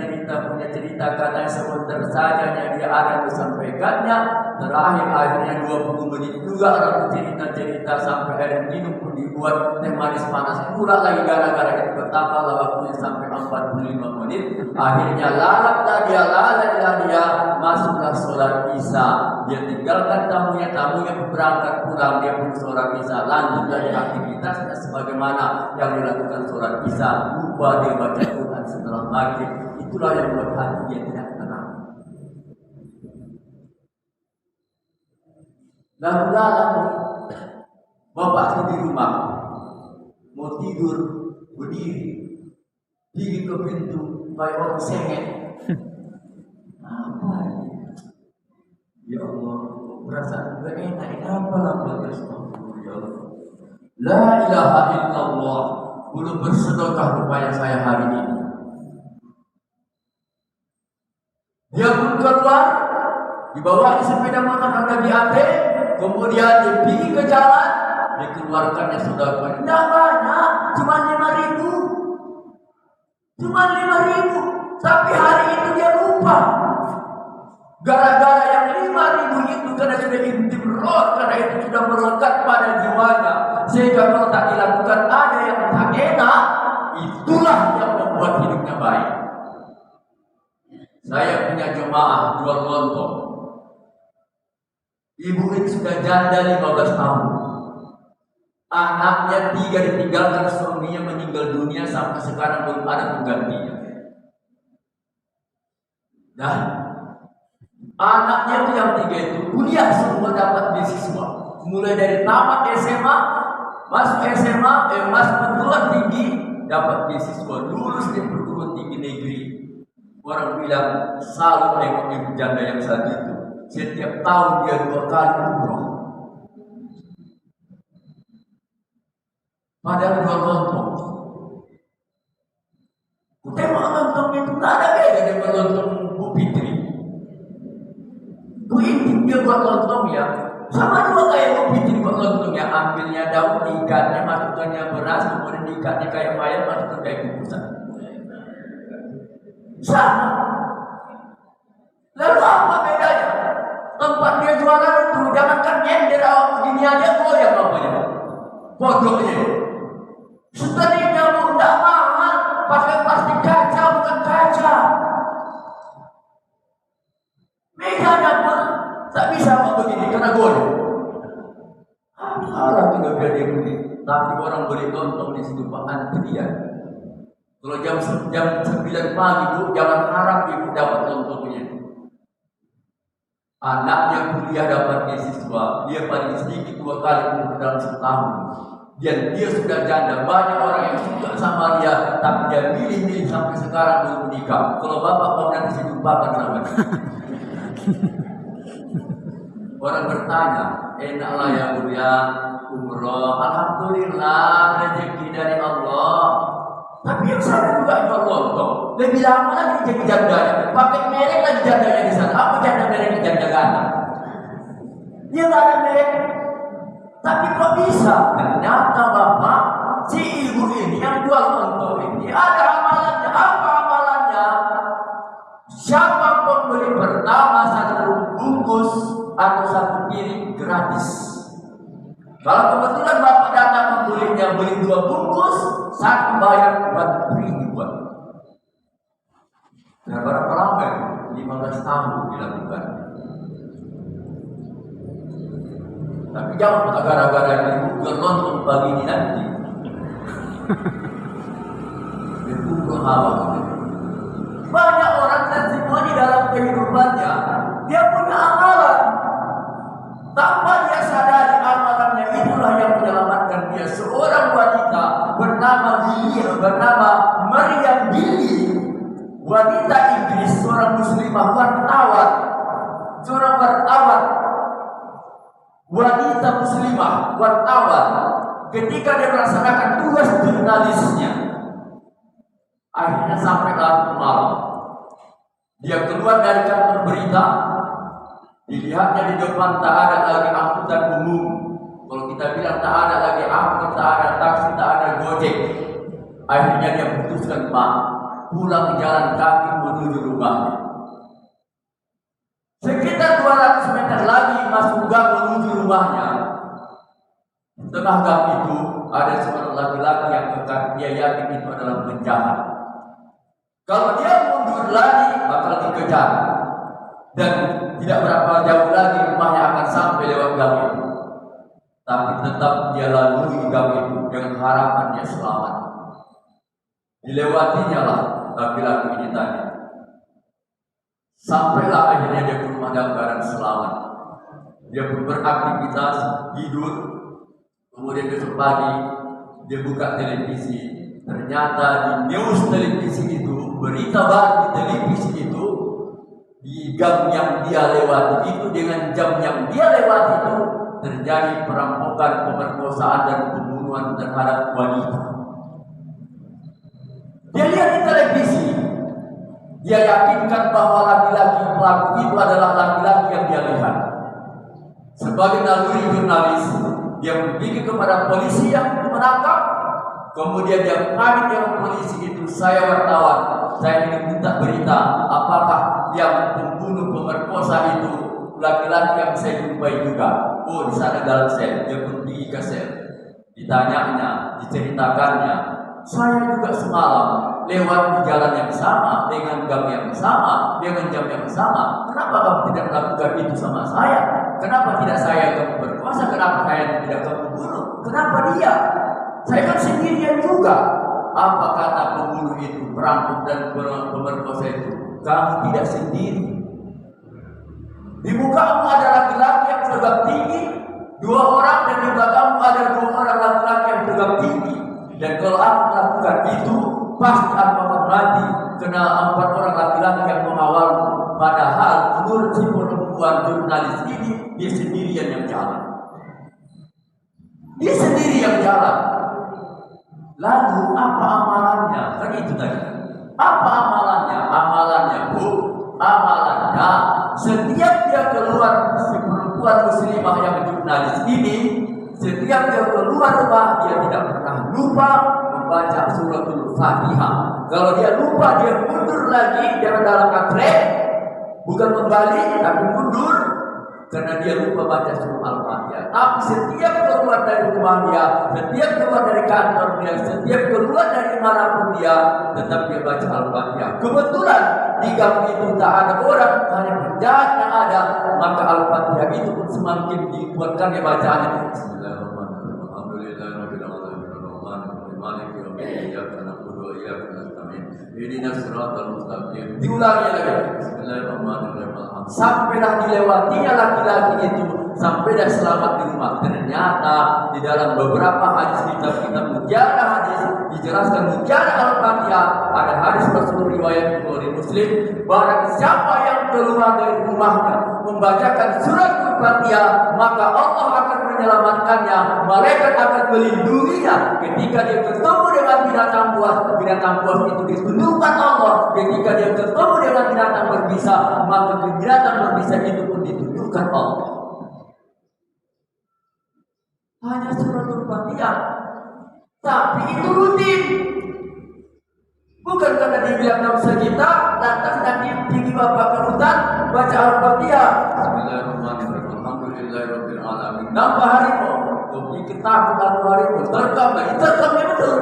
punya cerita, katanya sebentar saja dia ada disampaikannya. Terakhir akhirnya 20 menit juga orang cerita sampai air minum pun dibuat teh manis panas pula lagi gara-gara itu bertambah waktunya sampai 45 menit. Akhirnya lalap dia masuklah sholat isya. Dia tinggalkan tamunya berangkat pulang, dia pun sholat isya, lanjut dari aktivitasnya sebagaimana yang dilakukan sholat isya. Lupa dia baca Quran setelah maghrib. Itulah yang membuat hati dia tidak tenang. Lalu bapak itu di rumah mau tidur berdiri, diri ke pintu kayak orang sengit. Apa ini? Ya Allah, perasaan gak enak. Apa lambang ya Allah? La ilaha illallah. Belum bersedekah rupanya saya hari ini. Dia pun keluar, dibawa di sepeda motor harga di AT, kemudian dia pergi ke jalan, dikeluarkannya saudara. Tidak banyak, cuma 5.000. Cuma 5.000. Tapi hari itu dia lupa. Gara-gara yang 5.000 itu karena sudah intimrol, karena itu sudah melekat pada jiwanya, sehingga kalau tak dilakukan ada yang tak enak, itulah yang membuat hidupnya baik. Saya punya jemaah jual lontong. Ibu ini sudah janda 15 tahun. Anaknya 3 ditinggalkan suaminya meninggal dunia, sampai sekarang belum ada penggantinya. Dan anaknya itu yang 3 itu kuliah semua dapat beasiswa. Mulai dari tamat SMA, masuk SMA, masuk perguruan tinggi, dapat beasiswa, lulus di perguruan tinggi negeri. Orang bilang selalu nengok ibu janda yang saat itu. Setiap tahun dia 2 kali umroh. Padahal jual lontong. Tengok lontong itu tak ada beda dengan lontong Bu Fitri. Bu Intim dia buat lontong ya, sama juga kayak Bu Fitri buat lontong ya. Ambilnya daun, diikatnya, masukkannya beras, kemudian diikatnya kayak mayat, masukkan kayak kukusan. Sama. Lalu apa bedanya? Tempat dia jualan itu jangankan nyender awak begini aja goyang apanya. Bodohnya. Sebenarnya Bu tidak mahal, pakai plastik kaca bukan kaca. Mejanya pun tak bisa begini karena goyang. Orang juga biar dia beli, tapi orang beli lontong di situ Pak antrian. Kalau jam 9 pagi Bu, jangan harap ibu dapat lontongnya. Anaknya kuliah dapat beasiswa, dia paling sedikit 2 kali umroh dalam setahun. Dan dia sudah janda, banyak orang yang suka sama dia, tapi dia milih-milih sampai sekarang belum menikah. Kalau bapak mau nanti situ bapak sama dia. Orang bertanya, enaklah ya Bu ya umroh, alhamdulillah rezeki dari Allah. Tapi yang sana juga jual lontong. Lebih lama lagi jadi jandanya. Pakai merek lagi jandanya di sana. Apa janda merek janda gana? Dia nggak ada merek. Tapi kok bisa? Ternyata bapak, si ibu ini yang jual lontong ini ada amalannya. Apa amalannya? Siapa pembeli pertama 1 bungkus atau 1 piring gratis. Kalau kebetulan bapak datang membelinya, beli 2 bungkus, 1 bayar buat free dibuat. Nah, berapa lama itu? 15 tahun dilakukan. Tapi jangan gara-gara ibu nonton pagi ini nanti. Itu berhawa. Banyak orang testimoni dalam kehidupannya, dia punya amalan. Tanpa dia sadari amalannya itulah yang menyelamatkan dia. Seorang wanita bernama Maryam Billy, wanita Inggris, seorang muslimah wartawan, wanita muslimah wartawan. Ketika dia melaksanakan tugas jurnalisnya, akhirnya sampai larut malam. Dia keluar dari kantor berita. Dilihatnya di depan tak ada lagi angkutan umum. Kalau kita bilang tak ada lagi angkot, tak ada taksi, tak ada gojek. Akhirnya dia putuskan Pak, pulang jalan kaki menuju rumahnya. Sekitar 200 meter lagi masuk gang menuju rumahnya. Di tengah gang itu ada seorang laki-laki yang dia yakin itu adalah penjahat. Kalau dia mundur lagi bakal dikejar. Dan tidak berapa jauh lagi rumahnya akan sampai lewat gang itu. Tapi tetap dia lalui gang itu dengan harapan dia selamat. Dilewatinya lah laki-laki ini tadi. Sampailah akhirnya dia ke rumah dalam keadaan selamat. Dia pun beraktivitas, tidur. Kemudian besok pagi dia buka televisi. Ternyata di news televisi itu, berita baru di televisi itu, di jam yang dia lewati itu dengan jam yang dia lewati itu terjadi perampokan, pemerkosaan dan pembunuhan terhadap wanita. Dia lihat di televisi, dia yakinkan bahwa laki-laki pelaku itu adalah laki-laki yang dia lihat. Sebagai naluri jurnalis, dia berpikir kepada polisi yang menangkap. Kemudian dia pamit dengan polisi itu, saya wartawan, saya ingin minta berita apakah yang pembunuh pemerkosa itu laki-laki yang saya jumpai juga. Oh, di sana dalam sel. Dia pun pergi ke sel. Ditanyanya, diceritakannya, saya juga semalam lewat di jalan yang sama, dengan gang yang sama, dengan jam yang sama. Kenapa kamu tidak melakukan itu sama saya? Kenapa tidak saya yang kamu berkuasa? Kenapa saya tidak kamu bunuh? Kenapa dia? Saya kan sendirian juga. Apa kata pembunuh itu, perampok dan pemerkosa itu? kamu tidak sendiri. Di mukamu ada laki-laki yang tegap tinggi, 2 orang, dan di belakangmu ada 2 orang laki-laki yang tegap tinggi. Dan kalau aku melakukan itu, pasti aku akan mati, karena 4 orang laki-laki yang mengawalku. Padahal menurut si perempuan jurnalis ini, dia sendirian yang jalan. Dia sendiri yang jalan. Lalu apa amalannya? Kan itu tadi. Apa amalannya? Amalannya, Bu, amalannya setiap dia keluar, si perempuan muslimah yang jurnalis ini, setiap dia keluar rumah, dia tidak pernah lupa membaca suratul Fatihah. Kalau dia lupa, dia mundur lagi, dia dalam trek, bukan kembali, tapi mundur, karena dia lupa baca surah Al-Fatihah. Tapi setiap keluar dari rumah dia, setiap keluar dari kantor dia, setiap keluar dari manapun dia, tetap dia baca Al-Fatihah. Kebetulan di gang itu tak ada orang, hanya penjahat yang ada, maka Al-Fatihah itu pun semakin dibuatkan dia bacaannya. Bismillahirrahmanirrahim. Alhamdulillahirabbil alamin. Arrahmanirrahim. Maliki yaumiddin. Iyyaka na'budu wa iyyaka nasta'in. Ihdinas siratal mustaqim. Diulangi lagi. Bismillahirrahmanirrahim. Sampailah dilewatinya laki-laki itu, sampai dah selamat di rumah. Ternyata di dalam beberapa hadis kitab-kitab mujarah hadis dijelaskan mujarah Al-Fatihah. Ada hadis Rasul riwayat Bukhari Muslim, barang siapa yang keluar dari rumahnya membacakan surat Al-Fatihah, maka Allah akan menyelamatkannya. Malaikat akan melindunginya ketika dia bertemu dengan binatang buas. Binatang buas itu ditundukkan Allah. Ketika dia bertemu dengan binatang berbisa, maka binatang berbisa itu pun ditundukkan Allah. Hanya surat Al-Fatihah, tapi itu rutin. Bukan karena dibilang nafsu kita, lantas nanti pergi bapak ke hutan baca Al-Fatihah. Bismillahirrahmanirrahim. Alhamdulillahirabbil alamin. Nambah harimau, kopi kita aku harimau. Terkamnya betul.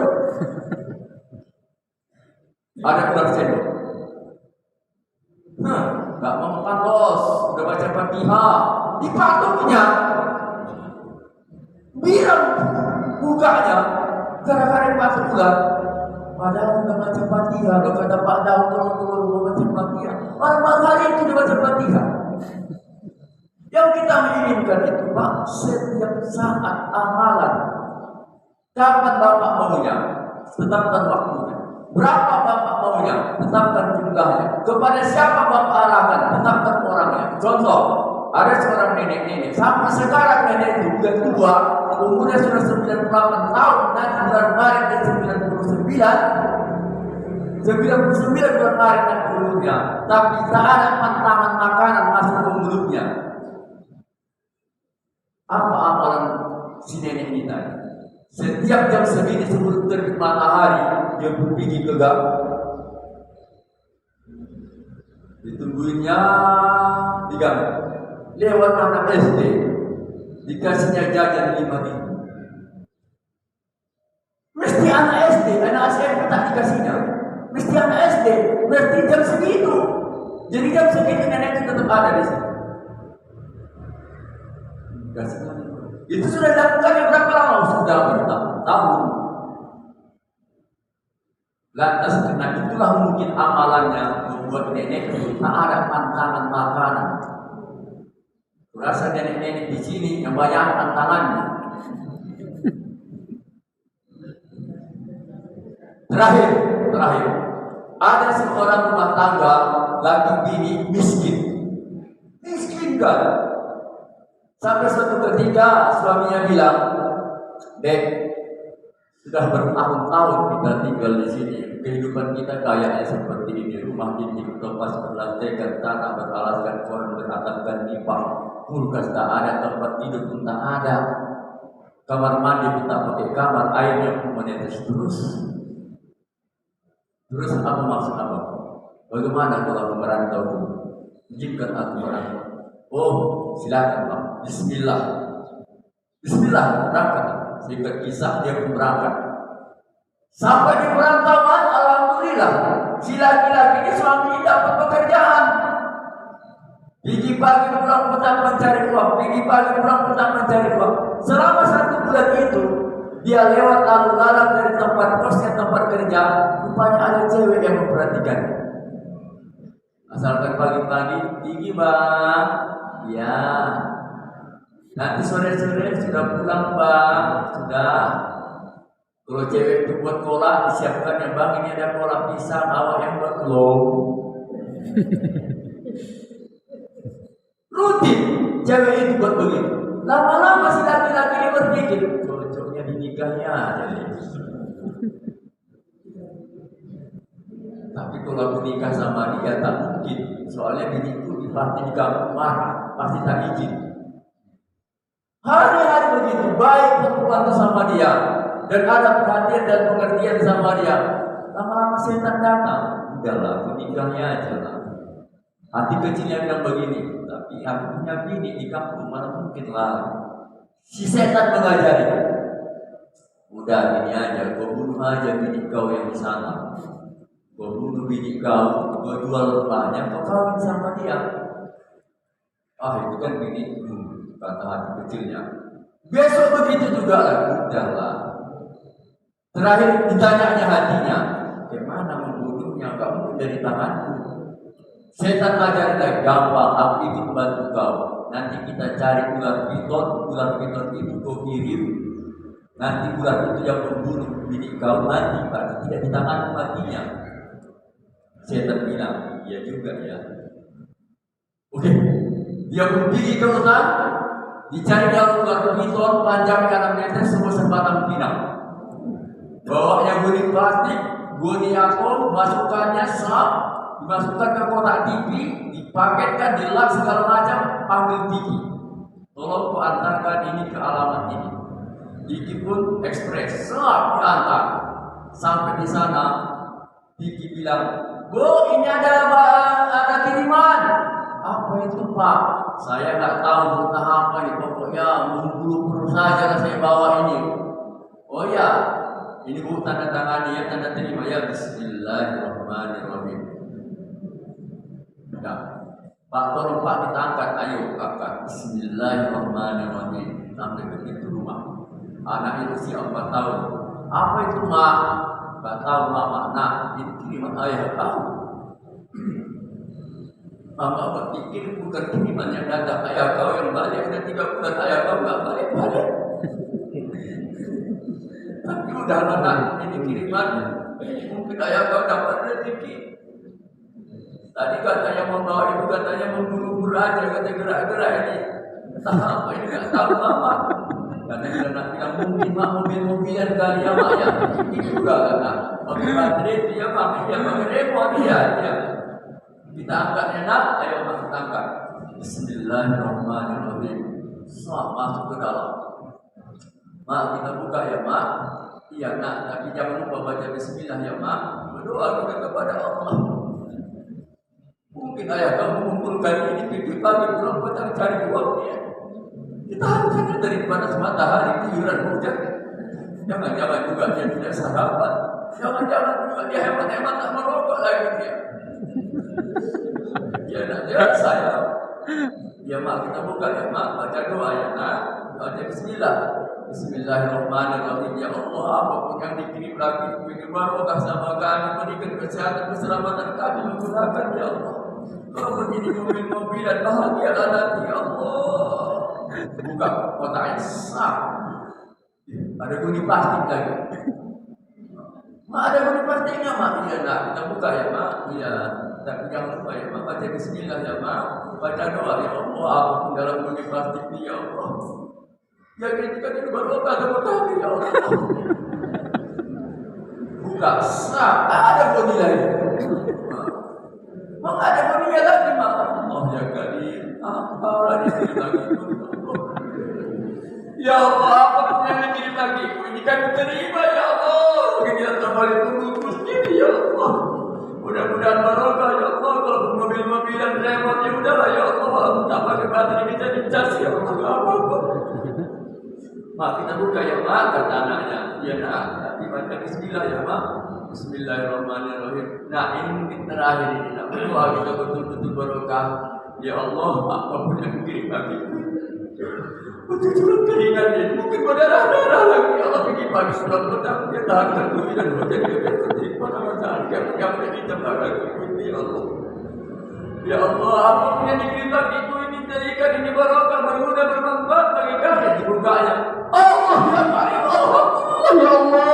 Ada kurang sendok. Gak mau makan bos, udah baca Fatihah, dipatungnya. Bilang bukanya gara-gara pasal bulan. Padahal udah baca Fatihah, lo kata Pak Daud tolong mau baca Fatihah. Orang hari itu udah baca Fatihah. Yang kita menginginkan itu, Pak, setiap saat amalan. Kapan Bapak maunya? Tetapkan waktunya. Berapa Bapak maunya? Tetapkan jumlahnya. Kepada siapa Bapak arahkan? Tetapkan orangnya. Contoh, ada seorang nenek-nenek, sampai sekarang nenek itu sudah tua, umurnya sudah 98 tahun, nanti bulan Maret dan 99 bulan Maret dan umurnya, tapi tak ada pantangan makanan masuk ke mulutnya. Apa amalan si nenek kita? Setiap jam segini sebelum terbit matahari, dia pergi ke gang. Ditungguinnya di gang. Lewat anak SD, dikasihnya jajan 5.000. Mesti anak SD, anak SMP tak dikasihnya. Mesti anak SD, mesti jam segitu. Jadi jam segitu nenek itu tetap ada di sini. Dikasihnya. Itu sudah dilakukannya berapa lama? Sudah bertahun-tahun. Lantas karena itulah mungkin amalannya membuat nenek itu tak ada pantangan makanan. Rasa nenek-nenek di sini yang banyak tantangannya. Terakhir, ada seorang rumah tangga laki bini miskin kan. Sampai suatu ketika suaminya bilang, "Dek, sudah bertahun-tahun kita tinggal di sini. Kehidupan kita kayaknya seperti ini. Rumah dinding topas berlantaikan tanah beralaskan koran beratapkan nipah. Kulkas tak ada, tempat tidur pun tak ada. Kamar mandi pun tak pakai kamar, airnya pun menetes terus. Terus apa maksud apa? Bagaimana kalau aku merantau dulu? Izinkan aku merantau." "Oh, silakan Pak. Bismillah, berangkat." Singkat kisah dia pun berangkat. Sampai di perantauan, alhamdulillah, si laki-laki ini suami dapat pekerjaan. Pergi pagi pulang petang mencari uang, pergi pagi pulang petang mencari uang. Selama 1 bulan itu, dia lewat lalu lalang dari tempat kosnya tempat kerja. Rupanya ada cewek yang memperhatikan. Asalkan pagi-pagi tinggi bang, ya. Nanti sore-sore sudah pulang bang, sudah. Kalau cewek itu buat kolak disiapkan ya bang, ini ada kolak pisang, awak yang buat belum. Rutin cewek itu buat begitu. Lama-lama si laki-laki ini berpikir, cocoknya dinikahnya aja. Tapi kalau aku nikah sama dia tak mungkin. Soalnya biniku pasti di kampung marah, pasti tak izin. Hari-hari begitu baik perempuan sama dia dan ada perhatian dan pengertian sama dia. Lama-lama setan datang. Udahlah, aku nikahnya aja lah. Hati kecilnya bilang begini, tapi aku punya bini di kampung mana mungkin lah. Si setan mengajari. Udah gini aja, kau bunuh aja bini kau yang di sana. Kau bunuh bini kau, kau jual banyak, kau kawin sama dia. Ah itu kan bini, kata hati kecilnya. Besok begitu juga lah, udahlah. Terakhir ditanyanya hatinya, bagaimana membunuhnya? Gak mungkin dari tanganku. Setan ajar lagi, gampang, aku itu membantu kau. Nanti kita cari ular piton itu kau kirim. Nanti ular itu yang membunuh bini kau mati, berarti tidak di tanganmu matinya. Setan bilang, iya juga ya. Oke, dia berdiri ke hutan, dicari dalam ular piton panjangnya 6 meter, semua sebatang pinang. Bawanya guni plastik, guni akor, masukkannya sap, dimasukkan ke kotak TV, dipaketkan, dilap segala macam, panggil Diki. Tolong kau antarkan ini ke alamat ini. Diki pun ekspres, sap diantar. Sampai di sana, Diki bilang, Bu, ini ada kiriman. Apa itu Pak? Saya nggak tahu entah apa ini. Pokoknya buru-buru saja saya bawa ini. Oh ya, ini Bu tanda tangani ya, tanda terima ya. Bismillahirrahmanirrahim. Nah, Pak tolong Pak ditangkat, ayo kakak. Bismillahirrahmanirrahim. Sampai begitu rumah. Anak itu siap 4 tahun. Apa itu Mak? Gak tahu Mama. Nah, ini kiriman ayah tahu. Mama berpikir bukan kiriman yang datang ayah kau yang balik. Udah 3 bulan ayah kau gak balik-balik. Tapi udah anak ini kiriman. Mungkin ayah kau dapat rezeki. Tadi katanya membawa itu katanya memburu-buru aja, kata gerak-gerak ini. Entah apa ini gak tahu Mama. Karena kita nak bilang mungkin mak mobil-mobilan kali ya mak ya. Ini juga kata mobil baterai dia pakai remote dia. Kita angkat enak, ayo mak kita angkat. Bismillahirrahmanirrahim. Semua masuk ke dalam. Mak kita buka ya mak. Iya nak, tapi jangan lupa baca Bismillah ya mak. Berdoa kita kepada Allah. Mungkin ayah kamu mengumpulkan ini pagi pulang petang cari uangnya. Kita harusnya daripada matahari tiuran hujan. Jangan-jangan juga dia tidak sahabat. Jangan-jangan juga dia hemat-hemat tak merokok lagi dia. Ya nak dia saya. Ya mak kita buka ya mak baca doa ya nak. Baca Bismillah. Bismillahirrahmanirrahim. Ya Allah apapun yang dikirim lagi beri barokah sama kami, berikan kesehatan keselamatan kami menggunakan ya Allah. Kalau begini mobil-mobilan bahagialah nanti ya Allah. Buka kotaknya sah. Ada guni plastik lagi. Mak ada guni plastiknya mak. Iya nak kita buka ya mak. Iya. Tapi jangan lupa ya mak baca Bismillah ya mak. Baca doa ya Allah. Apapun dalam guni plastik ini ya Allah. Ya kita ini barokah sama kami ya Allah. Buka sah. Ada guni lagi. Mak ada guninya lagi mak. Allah ya kadir. Apa lagi lagi. Ya Allah, apa yang dikirim lagi? Ini kan terima ya Allah. Begini yang terbalik tunggu sendiri ya Allah. Mudah-mudahan barokah ya Allah. Kalau mobil-mobilan remote ya udahlah ya Allah. Tak pakai baterai bisa dicas ya Allah. Apa-apa. Mak kita buka ya mak kata anaknya. Ya nak, tapi baca Bismillah ya mak. Bismillahirrahmanirrahim. Nah ini mungkin terakhir ini. Nak berdoa kita betul-betul barokah. Ya Allah, apapun yang dikirim lagi. Betul-betul keringatnya, mungkin berdarah-darah lagi. Allah pergi pagi sudah petang, dia tahan tertulis. 2 dan 2 jadi dia tertulis pada masalah. Yang kita belakang, ya Allah. Ya Allah, Ya Allah, apapun yang dikirimkan itu ini jadikan ini barokah, berguna, bermanfaat bagi kami. Dibukanya. Allah ya Karim, Allah ya Allah.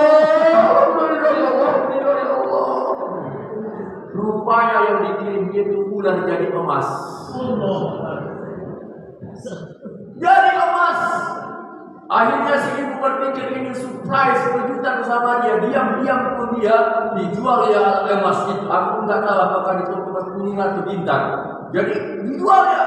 Rupanya yang dikirim itu ular jadi emas. Jadi emas. Akhirnya si ibu berpikir ini surprise kejutan sama dia. Diam-diam pun dia dijual ya emas itu. Aku nggak tahu apakah di toko emas kuning atau bintang. Jadi dijual ya.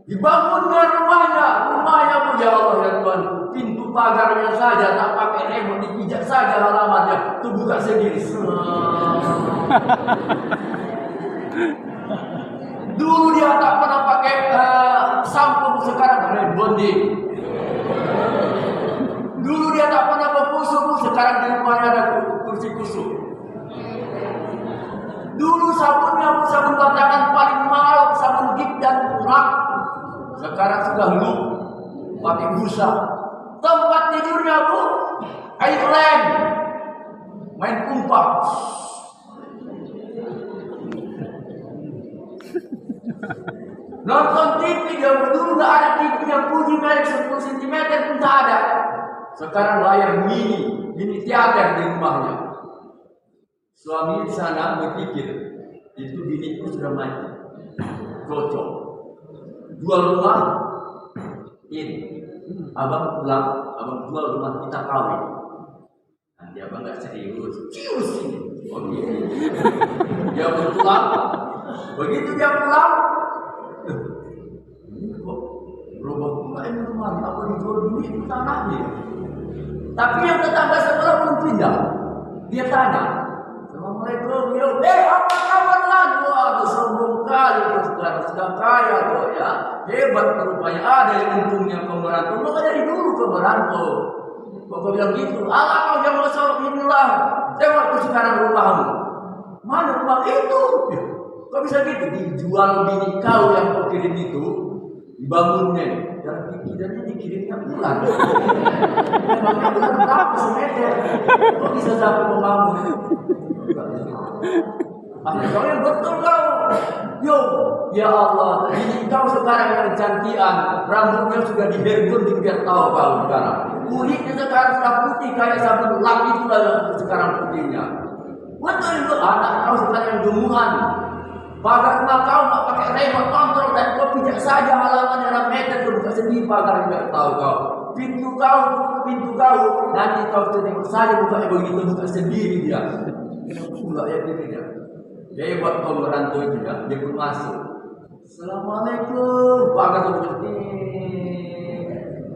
Dibangunnya rumahnya pun ya Allah ya Tuhan. Pintu pagarnya saja tak pakai remote, dipijak saja halamannya, itu buka sendiri. Dulu dia tak pernah pakai sampo, sekarang rebonding. Dulu dia tak pernah berkusuk, sekarang di rumahnya ada kursi kusuk. Dulu sabunnya sabun batangan paling mahal, sabun gig dan urak. Sekarang sudah lu pakai busa. Tempat tidurnya bu, Ireland, main kumpak. Nonton TV dia dulu nggak ada TV yang puji merek 10 cm pun tak ada. Sekarang layar mini teater di rumahnya. Suami di sana berpikir itu biniku sudah mati, cocok. Jual rumah ini. Abang pulang, abang jual rumah kita kawin. Nanti abang nggak serius ini. Oh gitu. Dia pulang, begitu dia pulang, kok berubah pula ini rumahnya? Apa dijual dulu itu tanahnya? Tapi yang tetangga sebelah belum pindah. Dia tanya, Assalamualaikum, apa kabar lagi? Waduh, sombong kali kau sekarang sudah kaya kok ya. Hebat rupanya, ada yang untungnya kau merantau. Maka dari dulu kau merantau. Kau bilang gitu, kau yang masuk inilah. Tengok sekarang rumahmu. Mana rumah itu? Kau bisa gitu, dijual bini kau yang kau kirim itu, dibangunnya. Dan pikirannya dikirimnya bulan. Memangnya bulan berapa semeter? Kok bisa sampai membangun? Akhirnya kau yang betul kau. Yo, ya Allah, ini kau sekarang yang cantian, rambutnya sudah dihergun biar tahu kau sekarang. Kulitnya sekarang sudah putih kayak sabun lap itu lah sekarang putihnya. Betul itu anak kau sekarang yang gemuhan. Pagar rumah kau tak pakai remote kontrol dan kau pijak saja halaman yang meter kau buka sendiri pagar biar tahu kau. Pintu kau, nanti kau tengok saja buka begitu buka sendiri dia. Enggak ya dia. Dia buat kau merantau itu ya, dia pun masuk. Assalamualaikum, pagar seperti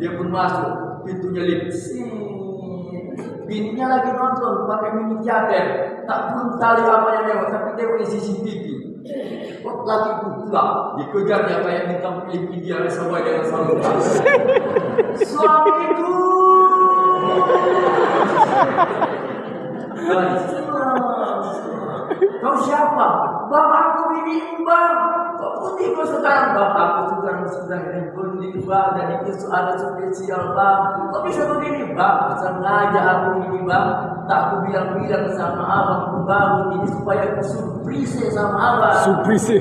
dia pun masuk, pintunya lipat. Bininya lagi nonton pakai mini teater, tak pun tali apa yang lewat, tapi dia punya CCTV. Kok lagi pulang, dikejar dia kayak bintang film India sesuai dengan saluran. Suamiku. Kau siapa? Bang, aku binimu bang. Kok putih kau sekarang? Bang, aku sudah handphone bang. Dan itu soal spesial bang. Kok bisa begini bang? Sengaja aku ini bang. Tak aku bilang-bilang sama abang bangun ini supaya aku surprise sama abang. Surprise?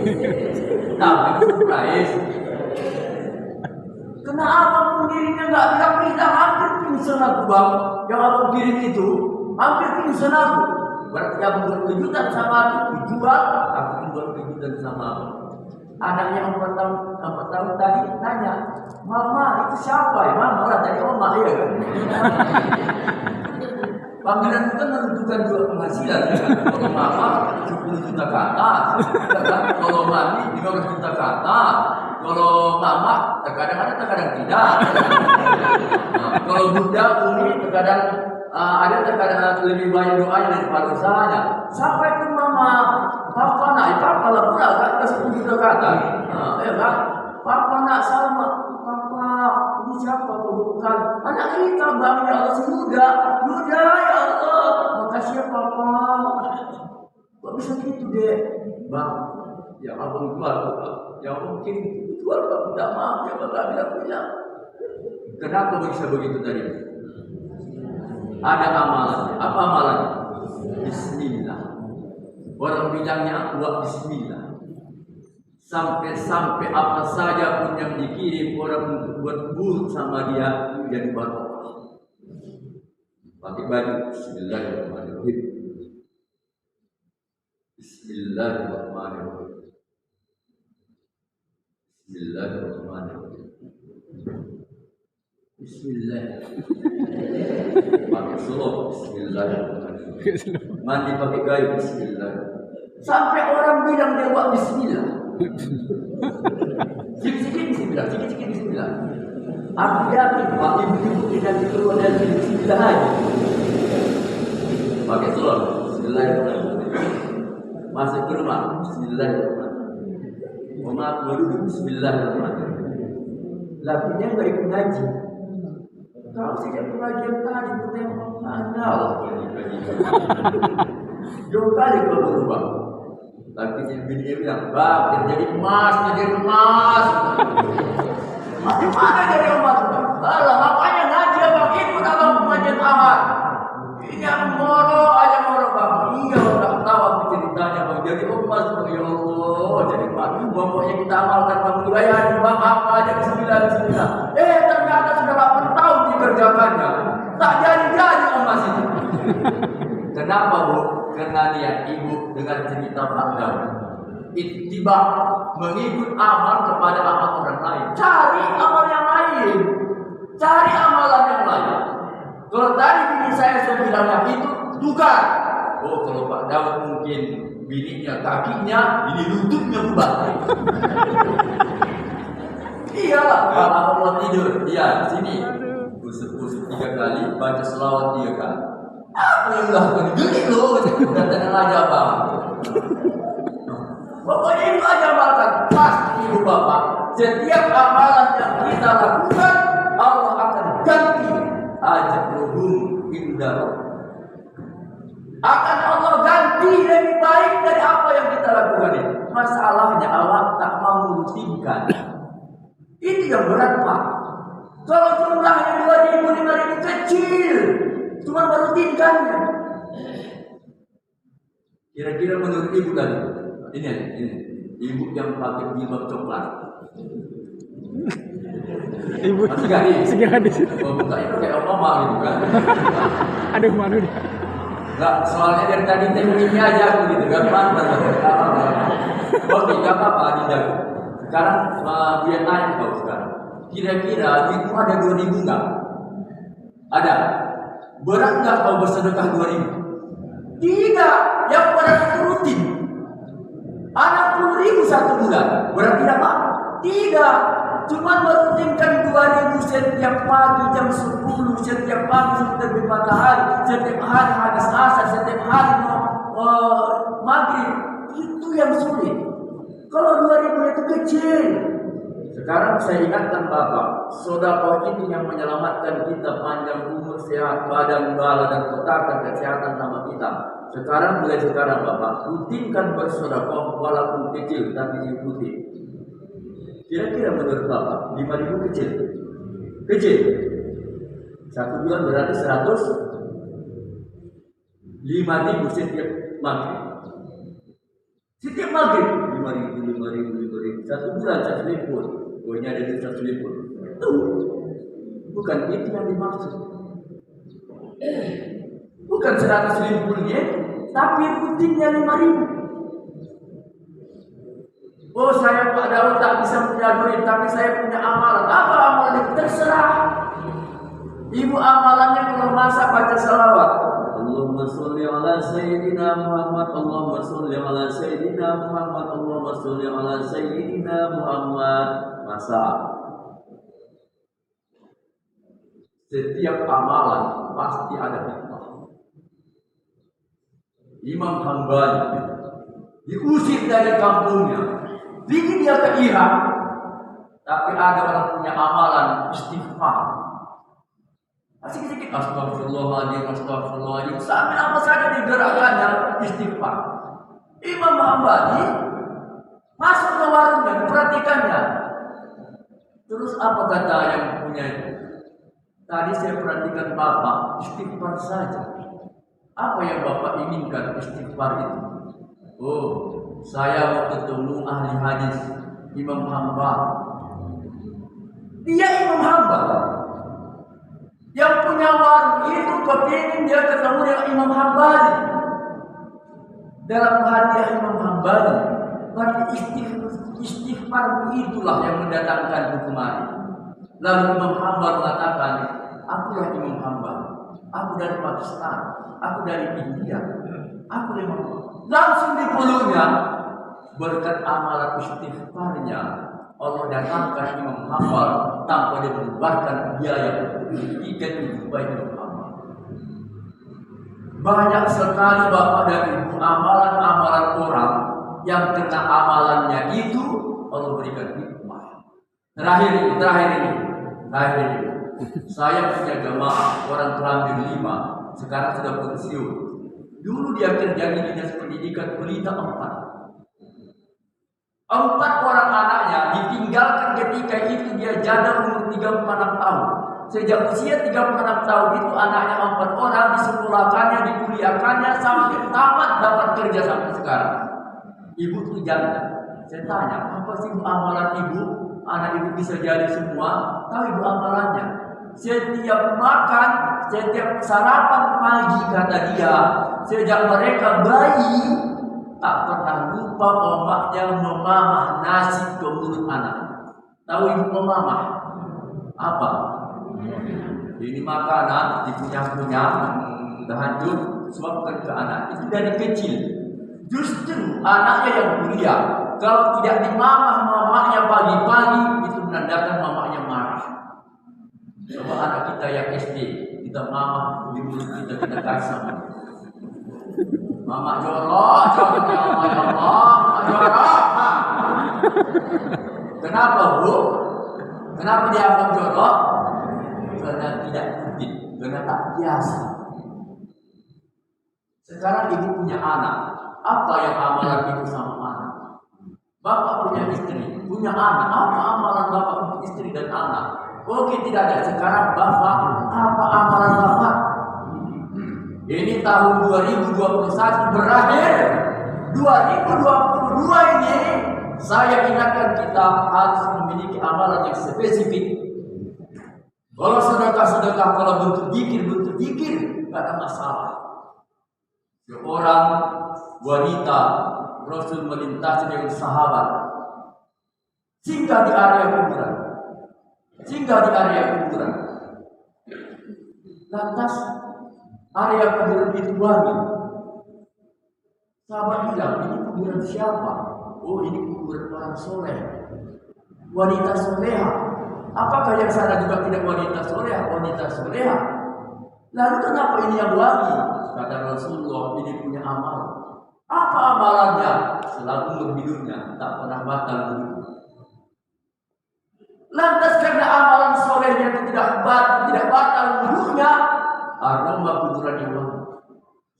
Tapi surprise. Kena abang dirinya nggak bilang-bilang. Hampir pingsan aku bang. Yang abang kirim itu hampir pingsan aku. Berarti abang buat kejutan sama aku, dijual, aku buat kejutan sama aku. Anaknya 4 tahun tadi tanya, Mama itu siapa ya? Mama lah dari Oma ya kan? Panggilan itu kan menentukan juga penghasilan ya kan? Kalau Mama 10 juta ke atas, kalau Mami 15 juta ke atas, kalau Mama terkadang ada terkadang tidak. Nah, kalau Bunda Umi terkadang ada terkadang lebih banyak doanya daripada usahanya. Sampai ke Mama, Papa nak, Papa lah pula kan ke 10 juta kata. Ya kan? Papa nak sama, Papa ini siapa kau bukan? Anak kita bang ya Allah Yuda ya Allah. Makasih ya Papa. Kok bisa gitu deh, bang? Ya abang jual, ya mungkin jual kalau tidak maaf ya bang bilang. Kenapa bisa begitu tadi? Ada amalannya. Apa amalannya? Bismillah. Orang bidangnya buat bismillah. Sampai-sampai apa saja pun yang dikirim orang untuk buat buruk sama dia jadi barokah. Pakai baju Bismillahirrahmanirrahim. Bismillahirrahmanirrahim. Bismillahirrahmanirrahim. Bismillah. Pakai solo Bismillahirrahmanirrahim. Mandi pakai gaya Bismillah. Sampai orang bilang dia buat Bismillah. Sikit-sikit Bismillah, sikit-sikit Bismillah. Aku yakin Pak ibu-ibu kita keluar dari Bismillah aja. Pakai solo Bismillahirrahmanirrahim. Masuk ke rumah Bismillahirrahmanirrahim. Maaf duduk Bismillahirrahmanirrahim. Lakinya enggak ikut ngaji. Kalau sejak pengajian tadi bertemu Allah. Jauh kali kau berubah. Laki dia bilang, bang, jadi emas, jadi emas. Mana jadi emas? Alah, makanya ngaji abang ikut abang pengajian Ahad. Ini yang moro aja moro bang. Iya, tak tahu aku ceritanya bang. Jadi emas, ya Allah, jadi emas. Pokoknya kita amalkan bang wilayah bang apa aja Bismillah. Ternyata sudah 8 tahun dikerjakannya. Tak jadi emas itu. Kenapa bu? Karena niat ibu dengan cerita Pak Daud. Ittiba, mengikut amal kepada amal orang lain. Cari amal yang lain. Cari amalan yang lain. Kalau tadi bini saya sudah bilangnya itu tukar. Oh, kalau Pak Daud mungkin bininya kakinya, ini lututnya ubah. Iyalah, kalau Allah tidur, iya sini. Kusuk-kusuk 3 kali, baca selawat 3 kali. Apa yang dilakukan? Gini loh, udah tenang aja bang. Pokoknya itu aja amalkan. Pasti ibu bapak, setiap amalan yang kita lakukan, Allah akan ganti. Ajruhum indah. Akan Allah ganti lebih baik dari apa yang kita lakukan ini. Masalahnya Allah tak mau merutinkan. Itu yang berat pak. Kalau jumlahnya 2.000, 5.000 kecil, cuma merutinkannya. Kira-kira menurut ibu tadi, ini ibu yang pakai jilbab coklat. Ibu masih gadis. Oh, bukan itu kayak mama gitu kan. Aduh malu dia. Enggak, soalnya dari tadi tengok ini aja aku gitu kan, mantan. Oke, enggak apa-apa tidak. Sekarang dia tanya kau sekarang. Kira-kira ibu ada 2.000 enggak? Ada. Berat enggak kau bersedekah 2.000? Tidak, yang berat itu rutin. Anak 10.000 satu bulan, berat tidak pak? Tidak, cuma merutinkan 2.000 setiap pagi jam 10, setiap pagi sebelum terbit matahari, setiap hari habis asar, setiap hari maghrib. Itu yang sulit. Kalau 2.000 itu kecil. Sekarang saya ingatkan Bapak, sedekah itu yang menyelamatkan kita panjang umur, sehat badan, bala dan ketaatan kesehatan sama kita. Mulai sekarang Bapak, rutinkan bersedekah walaupun kecil tapi ikuti. Kira-kira menurut Bapak, 5.000 kecil? Kecil. 1 bulan berarti 5.000 setiap maghrib. Setiap maghrib 5.000. 1 bulan 1.000. Pokoknya ada 1.000. Itu bukan itu yang dimaksud. Bukan 100.000 nya, tapi rutinnya 5.000. Oh saya Pak Daud tak bisa punya duit, tapi saya punya amalan. Apa amalan itu? Terserah. Ibu amalannya kalau masak baca salawat. Allahumma sholli ala sayyidina Muhammad, Allahumma sholli ala sayyidina Muhammad, Allahumma sholli ala sayyidina Muhammad. Masak. Setiap amalan pasti ada hikmah. Imam Hambali diusir dari kampungnya, bikin dia ke Irak, tapi ada orang punya amalan istighfar. Sedikit astagfirullahaladzim, sampai apa saja digerakkannya istighfar. Imam Hambali masuk ke warungnya, diperhatikannya. Terus apa kata yang punya itu? Tadi saya perhatikan Bapak istighfar saja. Apa yang Bapak inginkan istighfar itu? Oh, saya mau ketemu ahli hadis Imam Hanbal. Dia Imam Hanbal yang punya warung itu kepingin dia ketemu dengan Imam Hanbali. Dalam hati Imam Hanbali, berarti istighfar itulah yang mendatangkan hukuman. Lalu Imam Hanbal mengatakan, akulah Imam Hanbal, aku dari Pakistan, aku dari India, aku dari Muhammad. Langsung dipeluknya, berkat amalan istighfarnya, Allah datangkan Imam Hanbal tanpa dia mengeluarkan biaya tiket untuk Imam Hanbal. Banyak sekali Bapak dan Ibu amalan-amalan orang yang kena amalannya itu Allah berikan hikmah. Terakhir ini. Saya punya jamaah orang Kelambir 5, sekarang sudah pensiun. Dulu dia kerja di dinas pendidikan Pelita 4 orang anaknya ditinggalkan ketika itu dia janda umur 36 tahun. Sejak usia 36 tahun itu anaknya 4 orang disekolahkannya, dikuliahkannya sampai tamat dapat kerja sampai sekarang. Ibu itu janda. Saya tanya, apa sih amalan ibu? Anak ibu bisa jadi semua. Tahu ibu amalannya? Setiap makan, setiap sarapan pagi kata dia, sejak mereka bayi tak pernah lupa omaknya memamah nasi ke mulut anak. Tahu ibu memamah? Apa? Ini makanan dikunyah-kunyah, tahajud, suapkan ke anak. Itu dari kecil. Justru anaknya yang kuliah, kalau tidak dimamah mamanya pagi-pagi, itu menandakan mamanya marah. Coba anak kita yang SD, kita mamah di mulut kita kasih. Mama jorok, ya Allah, jorok. Kenapa Bu? Kenapa dianggap jorok? Karena tidak rutin, karena tak biasa. Sekarang ibu punya anak, apa yang amalan ibu sama anak? Bapak punya istri, punya anak, apa amalan bapak untuk istri dan anak? Oke, tidak ada. Sekarang bapak, apa amalan bapak? Ini tahun 2021 berakhir. 2022 ini saya ingatkan kita harus memiliki amalan yang spesifik. Kalau sedekah-sedekah, kalau bentuk zikir, tidak ada masalah. Seorang wanita Rasul melintasi dengan sahabat, singgah di area kuburan. Lantas area kuburan itu wangi. Sahabat bilang, ini kuburan siapa? Oh, ini kuburan orang soleh, wanita soleha. Apakah yang sana juga tidak wanita soleha? Lalu kenapa ini yang wangi? Kata Rasulullah, ini punya amal. Apa amalannya? Selalu hidupnya tak pernah batal wudhu. Lantas karena amalan solehnya itu tidak batal wudhunya, aroma kuburan yang wangi.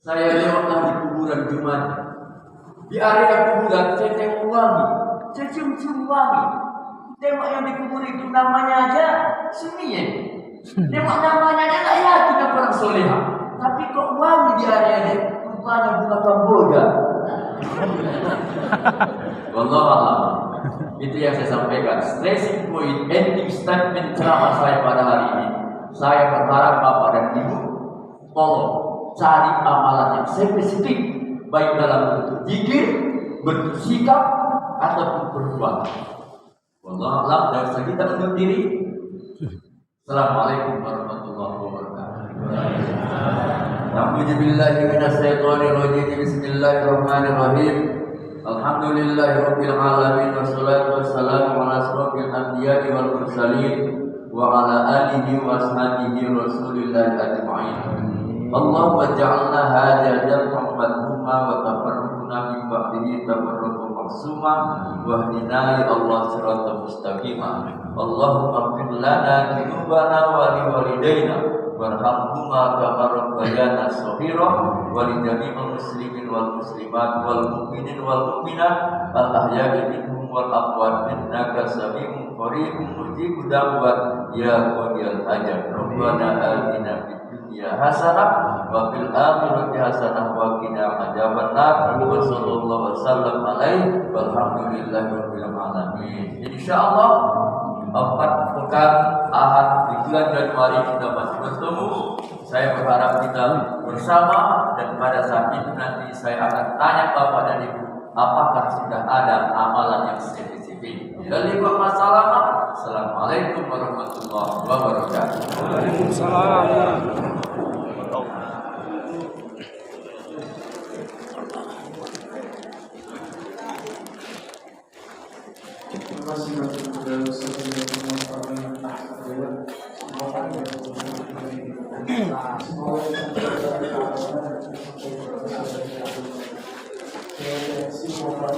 Saya lewatlah di kuburan Jumat. Di area kuburan saya tengok wangi, saya cium wangi. Tengok yang dikubur itu namanya aja Sunien. Tengok namanya aja tak yakin apa orang soleha. Tapi kok wangi di area ini, rupanya bunga Kamboja. Wallahualam. Itu yang saya sampaikan. Stressing point, ending statement ceramah saya pada hari ini. Saya berharap Bapak dan Ibu tolong cari amalan yang spesifik, baik dalam bentuk zikir, bentuk sikap, ataupun perbuatan. Wallahualam. Dan kita undur diri. Assalamualaikum warahmatullahi wabarakatuh. A'udzubillahi minasyaitonirrajim. Bismillahirrahmanirrahim. Alhamdulillahirabbil alamin wassalatu wassalamu ala asrofil anbiya'i wal mursalin wa ala alihi wa ashabihi rasulillahi ajma'in. Allahumma ja'alna hajatan rahmatuma wa tafarruqna min ba'dihi tafarruqan maksuma wa hdina ya Allah siratal mustaqima. Allahumma ighfir lana dzunubana wa li walidayna warhamhuma kama rabbayana shaghira wa li jami'il muslimin wal muslimat wal mu'minin wal mu'minat al ahya'i minhum wal amwat innaka sami'un qaribun mujibud da'wat ya qadiyal hajat. Rabbana atina fid dunya hasanah wa fil akhirati hasanah wa qina adzabannar. Wa sallallahu wasallam alaihi walhamdulillahi rabbil alamin. Insyaallah 4 pekan Ahad di bulan Januari kita masih bertemu. Saya berharap kita bersama, dan pada saat itu nanti saya akan tanya Bapak dan Ibu, apakah sudah ada amalan yang spesifik. Dari masalah. Assalamualaikum warahmatullahi wabarakatuh. Waalaikumsalam. Terima kasih kepada Ustaz yang semoga